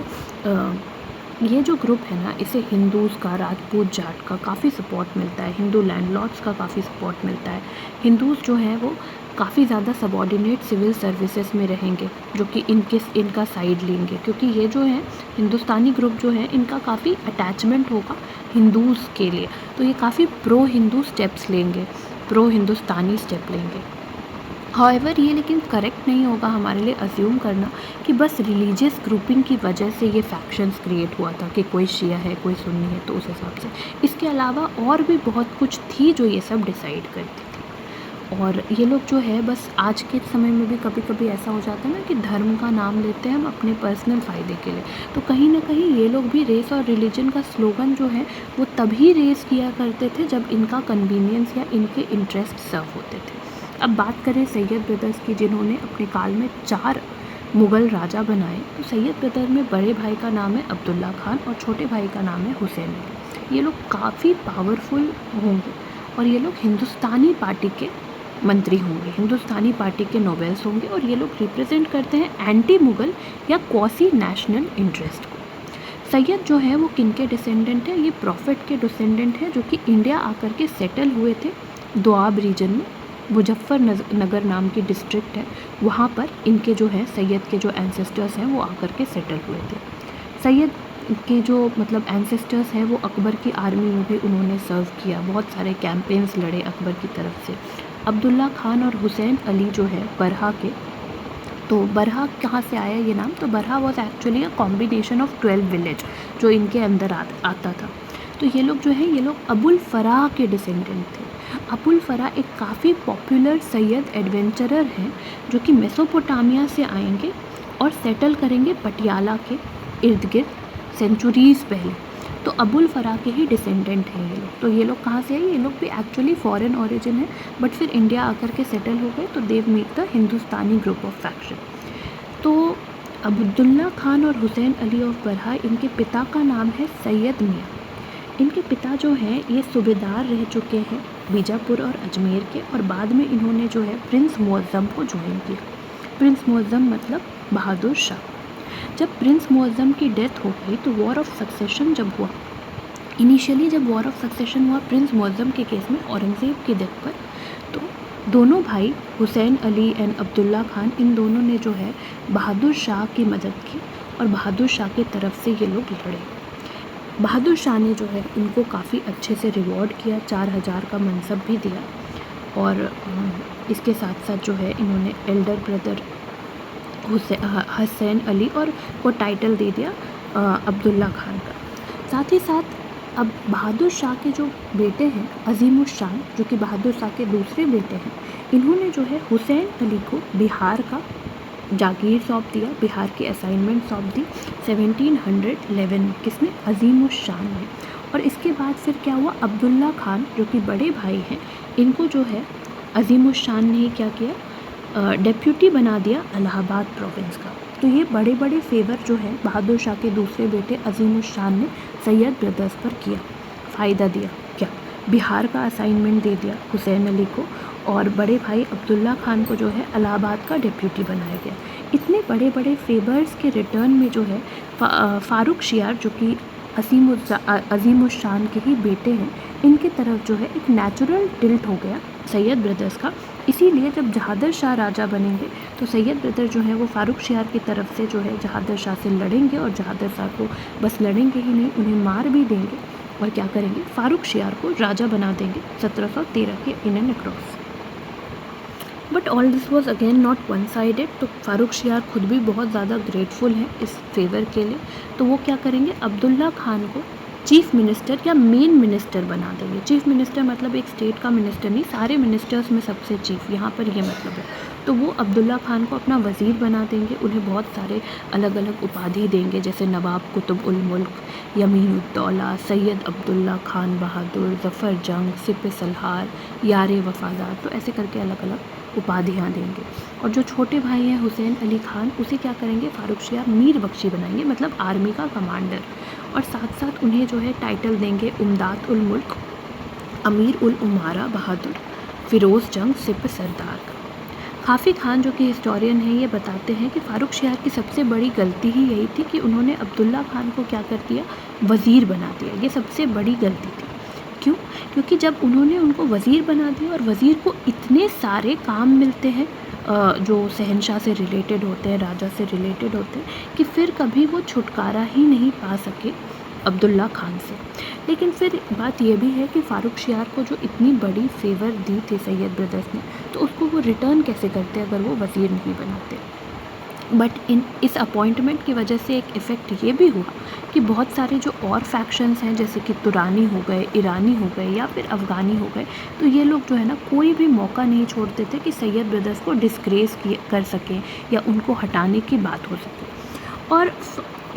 ये जो ग्रुप है ना, इसे हिंदूज़ का, राजपूत जाट का काफ़ी सपोर्ट मिलता है, हिंदू लैंडलॉर्ड्स का काफ़ी सपोर्ट मिलता है। हिंदूज़ जो हैं वो काफ़ी ज़्यादा सबॉर्डिनेट सिविल सर्विसेज में रहेंगे, जो कि इनका साइड लेंगे, क्योंकि ये जो है हिंदुस्तानी ग्रुप जो है इनका काफ़ी अटैचमेंट होगा हिंदूज़ के लिए, तो ये काफ़ी प्रो हिंदू स्टेप्स लेंगे, प्रो हिंदुस्तानी स्टेप लेंगे। हाउएवर ये लेकिन करेक्ट नहीं होगा हमारे लिए अज्यूम करना कि बस रिलीजियस ग्रुपिंग की वजह से ये फैक्शंस क्रिएट हुआ था कि कोई शिया है, कोई सुन्नी है, तो उस हिसाब से। इसके अलावा और भी बहुत कुछ थी जो ये सब डिसाइड करती थी। और ये लोग जो है बस आज के समय में भी कभी कभी ऐसा हो जाता है ना कि धर्म का नाम लेते हैं हम अपने पर्सनल फ़ायदे के लिए, तो कहीं ना कहीं ये लोग भी रेस और रिलीजन का स्लोगन जो है वो तभी रेस किया करते थे जब इनका कन्वीनियंस या इनके इंटरेस्ट सर्व होते थे। अब बात करें सैयद ब्रदर्स की, जिन्होंने अपने काल में 4 मुग़ल राजा बनाए, तो सैयद ब्रदर में बड़े भाई का नाम है अब्दुल्ला खान और छोटे भाई का नाम है हुसैन अली। ये लोग काफ़ी पावरफुल होंगे और ये लोग हिंदुस्तानी पार्टी के मंत्री होंगे, हिंदुस्तानी पार्टी के नोबेल्स होंगे, और ये लोग रिप्रेजेंट करते हैं एंटी मुग़ल या क्वासी नेशनल इंटरेस्ट को। सैयद जो है वो किन के डिसेंडेंट है? ये प्रॉफिट के डिसेंडेंट है, जो कि इंडिया आकर के सेटल हुए थे दोआब रीजन में। मुजफ्फरनगर नाम की डिस्ट्रिक्ट है, वहाँ पर इनके जो है सैयद के जो एंसेस्टर्स हैं वो आकर के सेटल हुए थे। सैयद के जो मतलब एंसेस्टर्स हैं वो अकबर की आर्मी में भी उन्होंने सर्व किया, बहुत सारे कैंपेन्स लड़े अकबर की तरफ से। अब्दुल्ला खान और हुसैन अली जो है बरहा के, तो बरहा कहाँ से आया ये नाम? तो बरहा was actually a combination of 12 village जो इनके अंदर आता था। तो ये लोग जो है ये लोग अबुल फराह के डिसेंडेंट थे। अबुल फराह एक काफ़ी पॉपुलर सैयद एडवेंचरर हैं जो कि मेसोपोटामिया से आएंगे और सेटल करेंगे पटियाला के इर्द गिर्द सेंचुरीज़ पहले। तो अबुल फराह के ही डिसेंडेंट हैं ये लोग। तो ये लोग कहाँ से आए? ये लोग भी एक्चुअली फॉरेन ओरिजिन है, बट फिर इंडिया आकर के सेटल हो गए, तो they make the Hindustani group of faction. तो अब्दुल्ला खान और हुसैन अली ऑफ बरहा, इनके पिता का नाम है सैयद मियाँ। इनके पिता जो हैं ये सूबेदार रह चुके हैं बीजापुर और अजमेर के, और बाद में इन्होंने जो है प्रिंस मुअज़्ज़म को ज्वाइन किया। प्रिंस मुअज़्ज़म मतलब बहादुर शाह। जब प्रिंस मुअज़्ज़म की डेथ हो गई तो वॉर ऑफ सक्सेशन जब हुआ, इनिशियली जब वॉर ऑफ सक्सेशन हुआ प्रिंस मुअज़्ज़म के केस में औरंगज़ेब की डेथ पर, तो दोनों भाई हुसैन अली एंड अब्दुल्ला खान, इन दोनों ने जो है बहादुर शाह की मदद की और बहादुर शाह की तरफ से ये लोग लड़े। बहादुर शाह ने जो है इनको काफ़ी अच्छे से रिवॉर्ड किया, 4000 का मनसब भी दिया, और इसके साथ साथ जो है इन्होंने एल्डर ब्रदर हुसैन अली और को टाइटल दे दिया अब्दुल्ला खान का। साथ ही साथ अब बहादुर शाह के जो बेटे हैं अजीमुश शान, जो कि बहादुर शाह के दूसरे बेटे हैं, इन्होंने जो है हुसैन अली को बिहार का जागीर सौंप दिया, बिहार की असाइनमेंट सौंप दी 1711 में। किसने? अजीमुश शान ने। और इसके बाद फिर क्या हुआ? अब्दुल्ला खान जो कि बड़े भाई हैं, इनको जो है अजीमुश शान ने क्या किया? डेप्यूटी बना दिया इलाहाबाद प्रोविंस का। तो ये बड़े बड़े फेवर जो है बहादुर शाह के दूसरे बेटे अजीमुश शान ने सैयद ब्रदर्स पर किया। फ़ायदा दिया क्या? बिहार का असाइनमेंट दे दिया हुसैन अली को, और बड़े भाई अब्दुल्ला खान को जो है इलाहाबाद का डेप्यूटी बनाया गया। इतने बड़े बड़े फेवर्स के रिटर्न में जो है फ़ारुख शियार, जो कि अजीमुश शान के ही बेटे हैं, इनके तरफ जो है एक नेचुरल टिल्ट हो गया सैयद ब्रदर्स का। इसीलिए जब जहादर शाह राजा बनेंगे तो सैयद ब्रदर जो है वो फ़ारुख शियार की तरफ से जो है जहादर शाह से लड़ेंगे, और जहादर शाह को बस लड़ेंगे ही नहीं, उन्हें मार भी देंगे, और क्या करेंगे? फ़ारुख शियार को राजा बना देंगे 1713 के in and across. But all this was again not one sided. तो फ़ारुख शियार खुद भी बहुत ज़्यादा ग्रेटफुल हैं इस फेवर के लिए। तो वो क्या करेंगे? अब्दुल्ला खान को चीफ़ मिनिस्टर या मेन मिनिस्टर बना देंगे। चीफ़ मिनिस्टर मतलब एक स्टेट का मिनिस्टर नहीं, सारे मिनिस्टर्स में सबसे चीफ़, यहाँ पर ये मतलब है। तो वो अब्दुल्ला खान को अपना वज़ीर बना देंगे, उन्हें बहुत सारे अलग अलग उपाधि देंगे, जैसे नवाब कुतुब उल मुल्क, यमीन उद दौला, सैयद अब्दुल्ला खान बहादुर, ज़फ़र जंग, सिप सलहार, यार वफ़ादार, तो ऐसे करके अलग अलग उपाधियाँ देंगे। और जो छोटे भाई हैं हुसैन अली खान, उसे क्या करेंगे? फ़ारुख शियार मीर बख्शी बनाएंगे, मतलब आर्मी का कमांडर, और साथ साथ उन्हें जो है टाइटल देंगे उमदाद उल मुल्क, अमीर उल उमारा बहादुर, फ़िरोज़ जंग, सिप सरदार का। काफ़ी खान जो कि हिस्टोरियन हैं ये बताते हैं कि फ़ारुख शियार की सबसे बड़ी गलती ही यही थी कि उन्होंने अब्दुल्ला खान को क्या कर दिया, वज़ीर बना दिया। ये सबसे बड़ी गलती थी। क्यों? क्योंकि जब उन्होंने उनको वज़ीर बना दिया और वज़ीर को इतने सारे काम मिलते हैं जो शहंशाह से रिलेटेड होते हैं, राजा से रिलेटेड होते हैं, कि फिर कभी वो छुटकारा ही नहीं पा सके अब्दुल्ला खान से। लेकिन फिर बात ये भी है कि फ़ारुख शियार को जो इतनी बड़ी फेवर दी थी सैयद ब्रदर्स ने, तो उसको वो रिटर्न कैसे करते अगर वो वज़ीर नहीं बनाते। बट इस अपॉइंटमेंट की वजह से एक इफ़ेक्ट ये भी हुआ कि बहुत सारे जो और फैक्शंस हैं, जैसे कि तुरानी हो गए, ईरानी हो गए या फिर अफ़गानी हो गए, तो ये लोग जो है ना कोई भी मौका नहीं छोड़ते थे कि सैयद ब्रदर्स को डिस्ग्रेस कर सकें या उनको हटाने की बात हो सके। और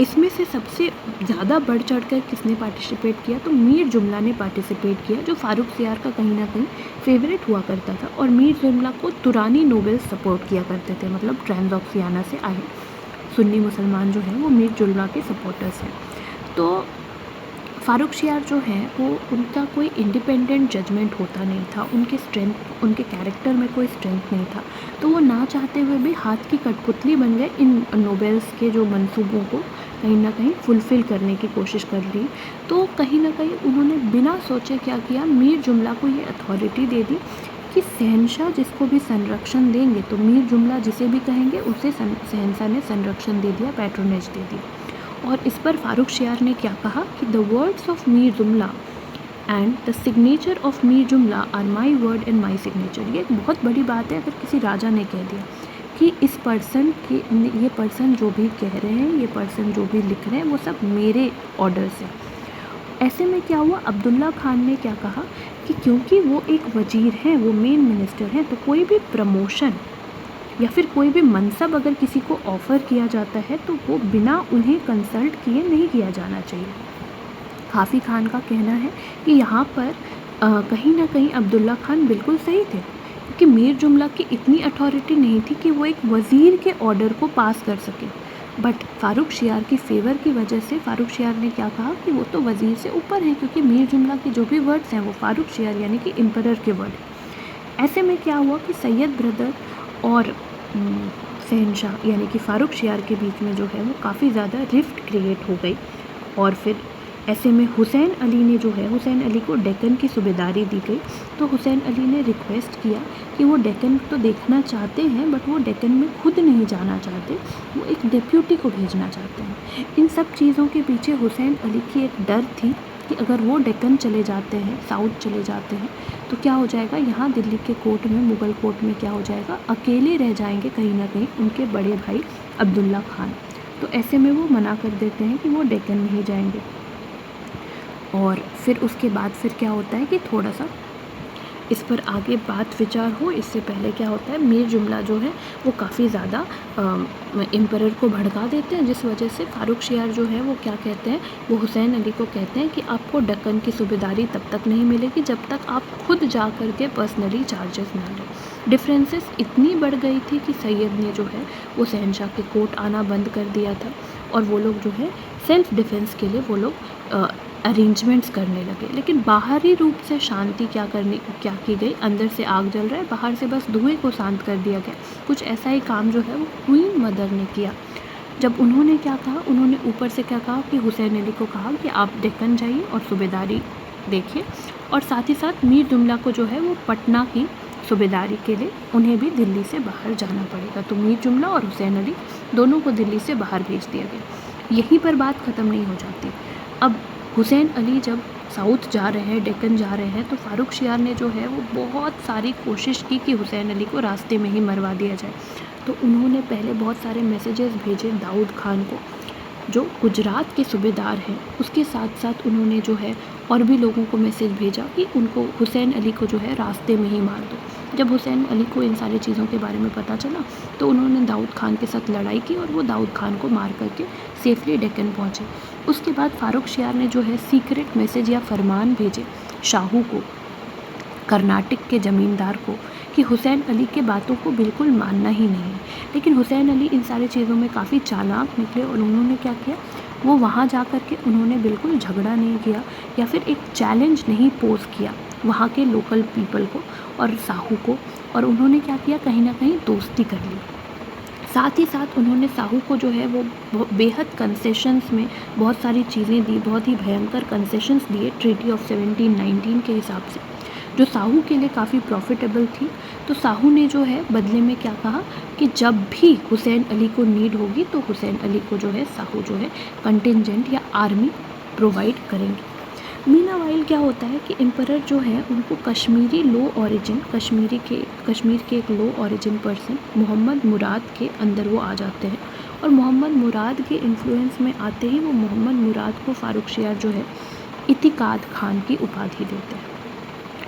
इसमें से सबसे ज़्यादा बढ़ चढ़कर किसने पार्टिसिपेट किया, तो मीर जुमला ने पार्टिसिपेट किया, जो फ़ारुख शियार का कहीं ना कहीं फेवरेट हुआ करता था। और मीर जुमला को तुरानी नोबेल सपोर्ट किया करते थे, मतलब ट्रांसऑक्सियाना से आए सुन्नी मुसलमान जो हैं वो मीर जुमला के सपोर्टर्स हैं। तो फ़ारुख शियार जो हैं वो, उनका कोई इंडिपेंडेंट जजमेंट होता नहीं था, उनके कैरेक्टर में कोई स्ट्रेंथ नहीं था, तो वो ना चाहते हुए भी हाथ की कठपुतली बन गए इन नोबेल्स के जो मंसूबों को कहीं ना कहीं फुलफ़िल करने की कोशिश कर रही। तो कहीं ना कहीं उन्होंने बिना सोचे क्या किया, मीर जुमला को ये अथॉरिटी दे दी कि शहंशाह जिसको भी संरक्षण देंगे, तो मीर जुमला जिसे भी कहेंगे उसे शहंशाह ने संरक्षण दे दिया, पैट्रोनेज दे दी। और इस पर फ़ारुख शियार ने क्या कहा कि the words of Mir Jumla and the signature of Mir Jumla are my word and my signature. ये एक बहुत बड़ी बात है अगर किसी राजा ने कह दिया कि इस पर्सन के, ये पर्सन जो भी कह रहे हैं, ये पर्सन जो भी लिख रहे हैं, वो सब मेरे ऑर्डर से। ऐसे में क्या हुआ, अब्दुल्ला खान ने क्या कहा कि क्योंकि वो एक वजीर हैं, वो मेन मिनिस्टर हैं, तो कोई भी प्रमोशन या फिर कोई भी मनसब अगर किसी को ऑफ़र किया जाता है तो वो बिना उन्हें कंसल्ट किए नहीं किया जाना चाहिए। काफ़ी खान का कहना है कि यहाँ पर कहीं ना कहीं अब्दुल्ला खान बिल्कुल सही थे, क्योंकि मीर जुमला की इतनी अथॉरिटी नहीं थी कि वो एक वज़ीर के ऑर्डर को पास कर सके। बट फ़ारुख शियार की फेवर की वजह से फ़ारुख शियार ने क्या कहा कि वो तो वज़ीर से ऊपर हैं, क्योंकि मीर जुमला के जो भी वर्ड्स हैं वो फ़ारुख शियार यानी कि एम्परर के वर्ड। ऐसे में क्या हुआ कि सैयद ब्रदर और शहंशाह यानी कि फ़ारुख शियार के बीच में जो है वो काफ़ी ज़्यादा रिफ्ट क्रिएट हो गई। और फिर ऐसे में हुसैन अली ने जो है, हुसैन अली को डेक्कन की सूबेदारी दी गई। तो हुसैन अली ने रिक्वेस्ट किया कि वो डेक्कन तो देखना चाहते हैं, बट वो डेक्कन में खुद नहीं जाना चाहते, वो एक डिप्यूटी को भेजना चाहते हैं। इन सब चीज़ों के पीछे हुसैन अली की एक डर थी कि अगर वो डेक्कन चले जाते हैं, साउथ चले जाते हैं, तो क्या हो जाएगा, यहाँ दिल्ली के कोर्ट में, मुग़ल कोर्ट में क्या हो जाएगा, अकेले रह जाएंगे कहीं ना कहीं उनके बड़े भाई अब्दुल्ला खान। तो ऐसे में वो मना कर देते हैं कि वो डेक्कन नहीं जाएंगे। और फिर उसके बाद फिर क्या होता है कि थोड़ा सा इस पर आगे बात विचार हो, इससे पहले क्या होता है, मीर जुमला जो है वो काफ़ी ज़्यादा एम्परर को भड़का देते हैं, जिस वजह से फ़ारुख शियार जो है वो क्या कहते हैं, वो हुसैन अली को कहते हैं कि आपको डेक्कन की सूबेदारी तब तक नहीं मिलेगी जब तक आप खुद जा कर के पर्सनली चार्जेस ना लें। डिफरेंसेस इतनी बढ़ गई थी कि सैयद ने जो है वो शहंशाह के कोर्ट आना बंद कर दिया था, और वो लोग जो है सेल्फ़ डिफेंस के लिए वो लोग अरेंजमेंट्स करने लगे। लेकिन बाहरी रूप से शांति क्या की गई, अंदर से आग जल रहा है, बाहर से बस धुएं को शांत कर दिया गया। कुछ ऐसा ही काम जो है वो क्वीन मदर ने किया। जब उन्होंने क्या कहा, उन्होंने ऊपर से क्या कहा कि हुसैन अली को कहा कि आप डेक्कन जाइए और सूबेदारी देखिए, और साथ ही साथ मीर जुमला को जो है वो पटना की सूबेदारी के लिए उन्हें भी दिल्ली से बाहर जाना पड़ेगा। तो मीर जुमला और हुसैन अली दोनों को दिल्ली से बाहर भेज दिया गया। यहीं पर बात ख़त्म नहीं हो जाती। अब हुसैन अली जब साउथ जा रहे हैं, डेक्कन जा रहे हैं, तो फ़ारुख शियार ने जो है वो बहुत सारी कोशिश की कि हुसैन अली को रास्ते में ही मरवा दिया जाए। तो उन्होंने पहले बहुत सारे मैसेजेस भेजे दाऊद खान को, जो गुजरात के सूबेदार हैं, उसके साथ साथ उन्होंने जो है और भी लोगों को मैसेज भेजा कि उनको हुसैन अली को जो है रास्ते में ही मार दो। जब हुसैन अली को इन सारी चीज़ों के बारे में पता चला तो उन्होंने दाऊद खान के साथ लड़ाई की और वो दाऊद खान को मार करके सेफली डेक्कन पहुँचे। उसके बाद फ़ारुख शियार ने जो है सीक्रेट मैसेज या फरमान भेजे शाहू को, कर्नाटक के ज़मींदार को, कि हुसैन अली के बातों को बिल्कुल मानना ही नहीं है। लेकिन हुसैन अली इन सारी चीज़ों में काफ़ी चालाक निकले और उन्होंने क्या किया, वो वहाँ जा कर के उन्होंने बिल्कुल झगड़ा नहीं किया या फिर एक चैलेंज नहीं पोज़ किया वहाँ के लोकल पीपल को और साहू को, और उन्होंने क्या किया, कहीं ना कहीं दोस्ती कर ली। साथ ही साथ उन्होंने साहू को जो है वो बेहद कंसेशंस में बहुत सारी चीज़ें दी, बहुत ही भयंकर कंसेशंस दिए ट्रीटी ऑफ 1719 के हिसाब से, जो साहू के लिए काफ़ी प्रॉफिटेबल थी। तो साहू ने जो है बदले में क्या कहा कि जब भी हुसैन अली को नीड होगी तो हुसैन अली को जो है साहू जो है कंटिजेंट या आर्मी प्रोवाइड करेंगे। मीनावाइल क्या होता है कि एम्परर जो है उनको कश्मीरी लो ओरिजिन, कश्मीर के एक लो ओरिजिन पर्सन मोहम्मद मुराद के अंदर वो आ जाते हैं, और मोहम्मद मुराद के इन्फ्लुएंस में आते ही वो मोहम्मद मुराद को फारुखशियार जो है इतिकाद खान की उपाधि देते हैं।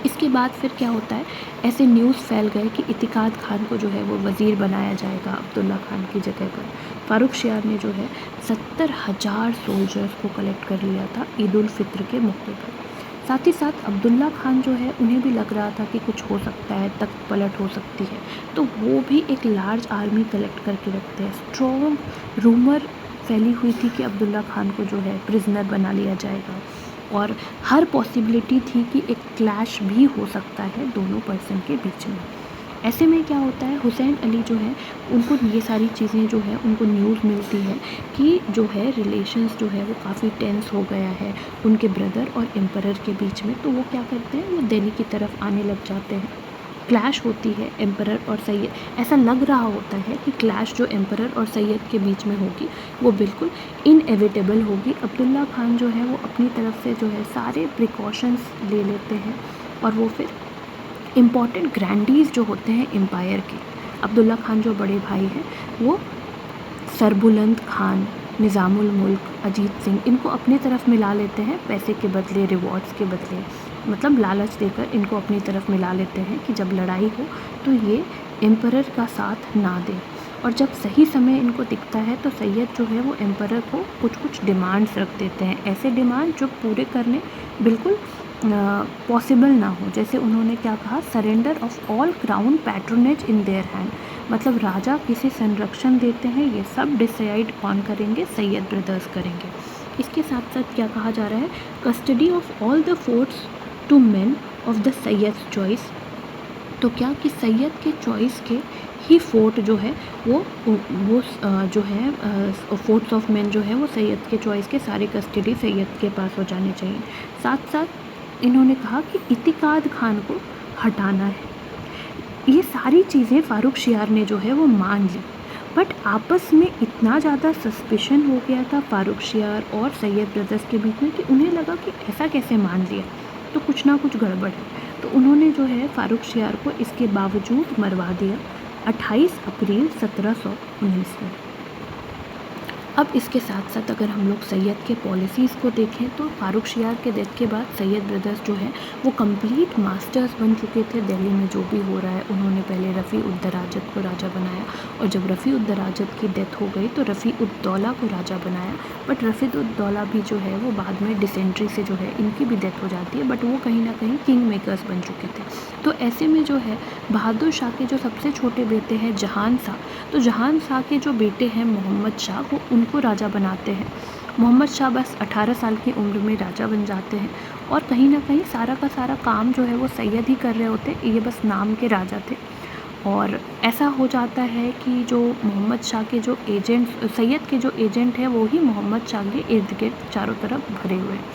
इसके बाद फिर क्या होता है, ऐसे न्यूज़ फैल गए कि इतिकाद खान को जो है वो वज़ीर बनाया जाएगा अब्दुल्ला खान की जगह पर। फारुखशियार ने जो है 70,000 सोल्जर्स को कलेक्ट कर लिया था ईद उल फित्र के मौके पर। साथ ही साथ अब्दुल्ला खान जो है उन्हें भी लग रहा था कि कुछ हो सकता है, तख्त पलट हो सकती है, तो वो भी एक लार्ज आर्मी कलेक्ट करके रखते हैं। स्ट्रॉन्ग रूमर फैली हुई थी कि अब्दुल्ला खान को जो है प्रिजनर बना लिया जाएगा, और हर पॉसिबिलिटी थी कि एक क्लैश भी हो सकता है दोनों पर्सन के बीच में। ऐसे में क्या होता है, हुसैन अली जो है उनको ये सारी चीज़ें जो है उनको न्यूज़ मिलती है कि जो है रिलेशंस जो है वो काफ़ी टेंस हो गया है उनके ब्रदर और एम्परर के बीच में। तो वो क्या करते हैं, वो दिल्ली की तरफ आने लग जाते हैं। क्लैश होती है एम्परर और सैयद, ऐसा लग रहा होता है कि क्लैश जो एम्परर और सैयद के बीच में होगी वो बिल्कुल इनएविटेबल होगी। अब्दुल्ला खान जो है वो अपनी तरफ से जो है सारे प्रिकॉशंस ले लेते हैं, और वो फिर इम्पॉर्टेंट ग्रैंडीज जो होते हैं एम्पायर के, अब्दुल्ला खान जो बड़े भाई हैं वो सरबुलंद खान, निज़ामुल मुल्क, अजीत सिंह, इनको अपनी तरफ मिला लेते हैं पैसे के बदले, रिवॉर्ड्स के बदले, मतलब लालच देकर इनको अपनी तरफ मिला लेते हैं कि जब लड़ाई हो तो ये एम्परर का साथ ना दें। और जब सही समय इनको दिखता है तो सैयद जो है वो एम्परर को कुछ कुछ डिमांड्स रख देते हैं, ऐसे डिमांड जो पूरे करने बिल्कुल पॉसिबल ना हो। जैसे उन्होंने क्या कहा, surrender of all crown patronage in their hand, मतलब राजा किसे संरक्षण देते हैं ये सब डिसाइड कौन करेंगे, सैयद ब्रदर्स करेंगे। इसके साथ साथ क्या कहा जा रहा है, custody of all the forts to men of the Sayyid choice. तो क्या कि सैयद के चॉइस के ही फोर्ट जो है वो जो है फोर्ट्स ऑफ मेन जो है वो सैयद के चॉइस के सारे कस्टडी सैयद के पास हो जाने चाहिए। साथ साथ इन्होंने कहा कि इतिकाद खान को हटाना है। ये सारी चीज़ें फारुखशियार ने जो है वो मान ली, बट आपस में इतना ज़्यादा सस्पिशन हो गया था फारुखशियार और सैयद ब्रदर्स के बीच में कि उन्हें लगा कि ऐसा कैसे मान लिया, तो कुछ ना कुछ गड़बड़ है। तो उन्होंने जो है फारुखशियार को इसके बावजूद मरवा दिया 28 अप्रैल 1719 में। अब इसके साथ साथ अगर हम लोग सैयद के पॉलिसीज़ को देखें तो फारुखशियार के डेथ के बाद सैयद ब्रदर्स जो हैं वो कंप्लीट मास्टर्स बन चुके थे दिल्ली में जो भी हो रहा है। उन्होंने पहले रफ़ी उद दराजत को राजा बनाया, और जब रफ़ी उद दराजत की डेथ हो गई तो रफ़ी उद दौला को राजा बनाया, बट रफ़ी उद दौला भी जो है वो बाद में डिसेंट्री से जो है इनकी भी डेथ हो जाती है, बट वो कहीं ना कहीं किंग मेकर्स बन चुके थे। तो ऐसे में जो है बहादुर शाह के जो सबसे छोटे बेटे हैं जहान शाह, तो जहान शाह के जो बेटे हैं मोहम्मद शाह, वो उनको राजा बनाते हैं। मोहम्मद शाह बस 18 साल की उम्र में राजा बन जाते हैं, और कहीं ना कहीं सारा का सारा काम जो है वो सैयद ही कर रहे होते, ये बस नाम के राजा थे। और ऐसा हो जाता है कि जो मोहम्मद शाह के जो एजेंट, सैयद के जो एजेंट हैं वो ही मोहम्मद शाह के इर्द गिर्द चारों तरफ भरे हुए हैं।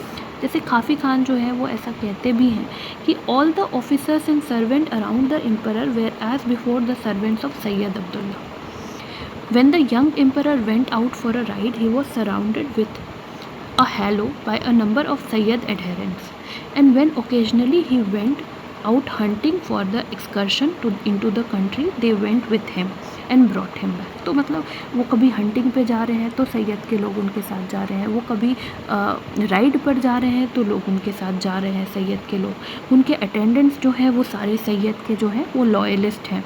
जैसे काफ़ी खान जो है वो ऐसा कहते भी हैं कि all the officers and servant around the emperor were as before the servants of Sayyid Abdullah. When the young emperor went out for a ride, he was surrounded with a halo by a number of Sayyid adherents, and when occasionally he went out hunting for the excursion into the country, they went with him and brought him back. तो मतलब वो कभी hunting पे जा रहे हैं तो सैयद के लोग उनके साथ जा रहे हैं, वो कभी राइड पर जा रहे हैं तो लोग उनके साथ जा रहे हैं, सैयद के लोग। उनके अटेंडेंट्स जो है वो सारे सैयद के जो हैं वो लॉयलिस्ट हैं।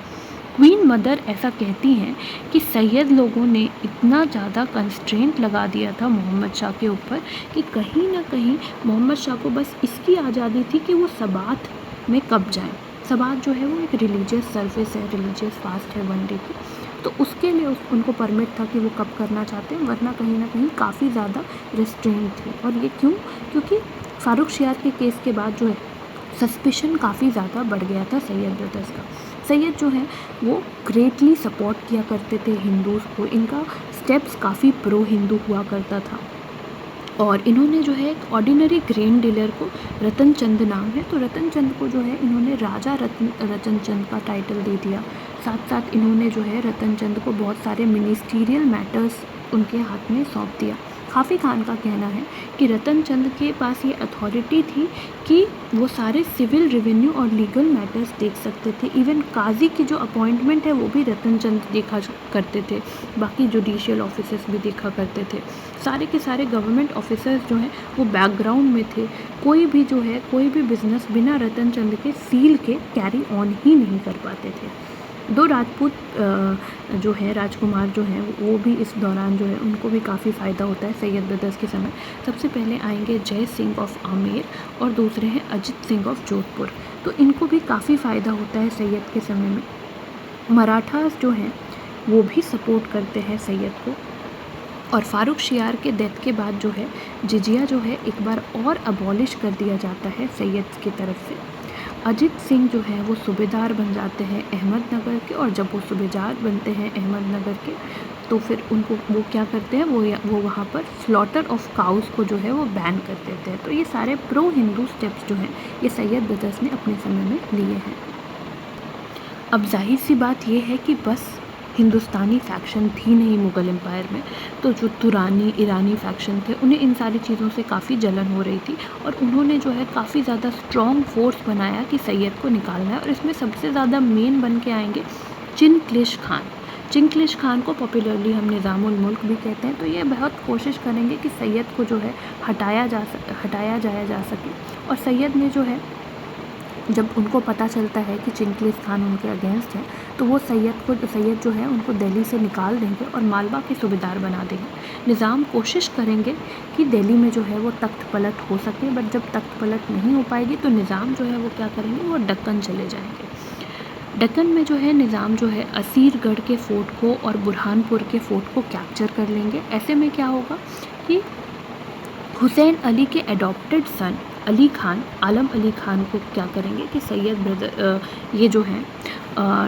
क्वीन मदर ऐसा कहती हैं कि सैयद लोगों ने इतना ज़्यादा कंस्ट्रेंट लगा दिया था मोहम्मद शाह के ऊपर कि कहीं ना कहीं मोहम्मद शाह को बस इसकी आज़ादी थी कि वो सबात में कब जाएं। सबात जो है वो एक रिलीजियस सर्विस है, रिलीजियस फास्ट है 1 डे की, तो उसके लिए उनको परमिट था कि वो कब करना चाहते हैं, वरना कहीं ना कहीं काफ़ी ज़्यादा रिस्ट्रेंट थे। और ये क्यों? क्योंकि फारुखशियार के केस के बाद जो है सस्पिशन काफ़ी ज़्यादा बढ़ गया था सैयद ब्रदर्स का। सैयद जो है वो ग्रेटली सपोर्ट किया करते थे हिंदूज़ को, इनका स्टेप्स काफ़ी प्रो हिंदू हुआ करता था। और इन्होंने जो है एक ऑर्डिनरी ग्रेन डीलर को, रतन चंद नाम है, तो रतन चंद को जो है इन्होंने राजा रतन चंद का टाइटल दे दिया। साथ साथ इन्होंने जो है रतन चंद को बहुत सारे मिनिस्टीरियल मैटर्स उनके हाथ में सौंप दिया। काफ़ी खान का कहना है कि रतन चंद के पास ये अथॉरिटी थी कि वो सारे सिविल, रेवेन्यू और लीगल मैटर्स देख सकते थे। इवन काजी की जो अपॉइंटमेंट है वो भी रतन चंद देखा करते थे, बाकी जुडिशियल ऑफिसर्स भी देखा करते थे। सारे के सारे गवर्नमेंट ऑफिसर्स जो हैं वो बैकग्राउंड में थे। कोई भी जो है कोई भी बिजनेस बिना रतन चंद के सील के कैरी ऑन ही नहीं कर पाते थे। दो राजपूत जो है राजकुमार जो हैं वो भी इस दौरान जो है उनको भी काफ़ी फ़ायदा होता है सैयद ब्रदर्स के समय। सबसे पहले आएंगे जय सिंह ऑफ आमेर और दूसरे हैं अजित सिंह ऑफ जोधपुर। तो इनको भी काफ़ी फ़ायदा होता है सैयद के समय में। मराठास जो हैं वो भी सपोर्ट करते हैं सैयद को। और फारूक शियार के डेथ के बाद जो है जिजिया जो है एक बार और अबॉलिश कर दिया जाता है सैयद की तरफ से। अजित सिंह जो है वो सूबेदार बन जाते हैं अहमदनगर के, और जब वो सूबेदार बनते हैं अहमदनगर के तो फिर उनको वो क्या करते हैं, वो वहाँ पर स्लॉटर ऑफ काउस को जो है वो बैन कर देते हैं। तो ये सारे प्रो हिंदू स्टेप्स जो हैं ये सैयद ब्रदर्स ने अपने समय में लिए हैं। अब जाहिर सी बात ये है कि बस हिंदुस्तानी फैक्शन थी नहीं मुग़ल एम्पायर में, तो जो तुरानी ईरानी फैक्शन थे उन्हें इन सारी चीज़ों से काफ़ी जलन हो रही थी और उन्होंने जो है काफ़ी ज़्यादा स्ट्रॉन्ग फोर्स बनाया कि सैयद को निकालना है। और इसमें सबसे ज़्यादा मेन बन के आएंगे चिंगलिश खान। चिंगलिश खान को पॉपुलरली हम निज़ामुल मुल्क भी कहते हैं। तो ये बहुत कोशिश करेंगे कि सैयद को जो है हटाया जाया जा सके। और सैयद ने जो है जब उनको पता चलता है कि चिंगलिश खान उनके अगेंस्ट है तो वो सैयद जो है उनको दिल्ली से निकाल देंगे और मालवा के सूबेदार बना देंगे। निज़ाम कोशिश करेंगे कि दिल्ली में जो है वो तख्त पलट हो सके, बट जब तख्त पलट नहीं हो पाएगी तो निज़ाम जो है वो क्या करेंगे, वो दक्कन चले जाएंगे। दक्कन में जो है निज़ाम जो है असीरगढ़ के फ़ोर्ट को और बुरहानपुर के फ़ोर्ट को कैप्चर कर लेंगे। ऐसे में क्या होगा कि हुसैन अली के एडॉप्टेड सन अली खान, आलम अली खान को क्या करेंगे कि सैयद ब्रदर ये जो हैं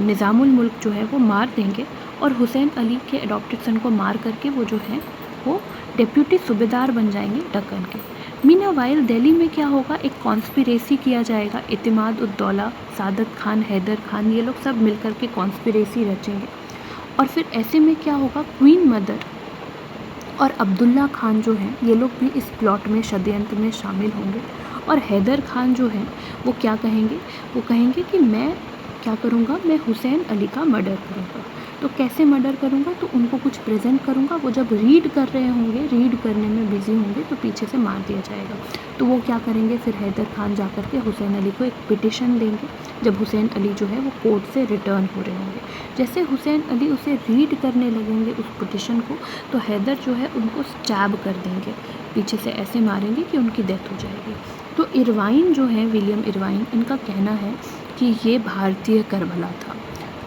निज़ामुल मुल्क जो है वो मार देंगे और हुसैन अली के एडॉप्टेड सन को मार करके वो जो है वो डिप्यूटी सूबेदार बन जाएंगे दक्कन के। मीनावाइल दिल्ली में क्या होगा, एक कॉन्स्पिरेसी किया जाएगा। इतिमाद उद दौला, सादत खान, हैदर खान, ये लोग सब मिलकर के कॉन्स्पिरेसी रचेंगे। और फिर ऐसे में क्या होगा, क्वीन मदर और अब्दुल्ला खान जो हैं ये लोग भी इस प्लॉट में, षड्यंत्र में शामिल होंगे। और हैदर खान जो हैं वो क्या कहेंगे, वो कहेंगे कि मैं क्या करूँगा, मैं हुसैन अली का मर्डर करूँगा। तो कैसे मर्डर करूँगा, तो उनको कुछ प्रेजेंट करूँगा, वो जब रीड कर रहे होंगे, रीड करने में बिज़ी होंगे तो पीछे से मार दिया जाएगा। तो वो क्या करेंगे, फिर हैदर खान जा कर के हुसैन अली को एक पिटिशन देंगे जब हुसैन अली जो है वो कोर्ट से रिटर्न हो रहे होंगे। जैसे हुसैन अली उसे रीड करने लगेंगे उस पिटिशन को, तो हैदर जो है उनको स्टैब कर देंगे, पीछे से ऐसे मारेंगे कि उनकी डेथ हो जाएगी। तो इरवाइन जो है, विलियम इरवाइन, इनका कहना है कि ये भारतीय करबला था।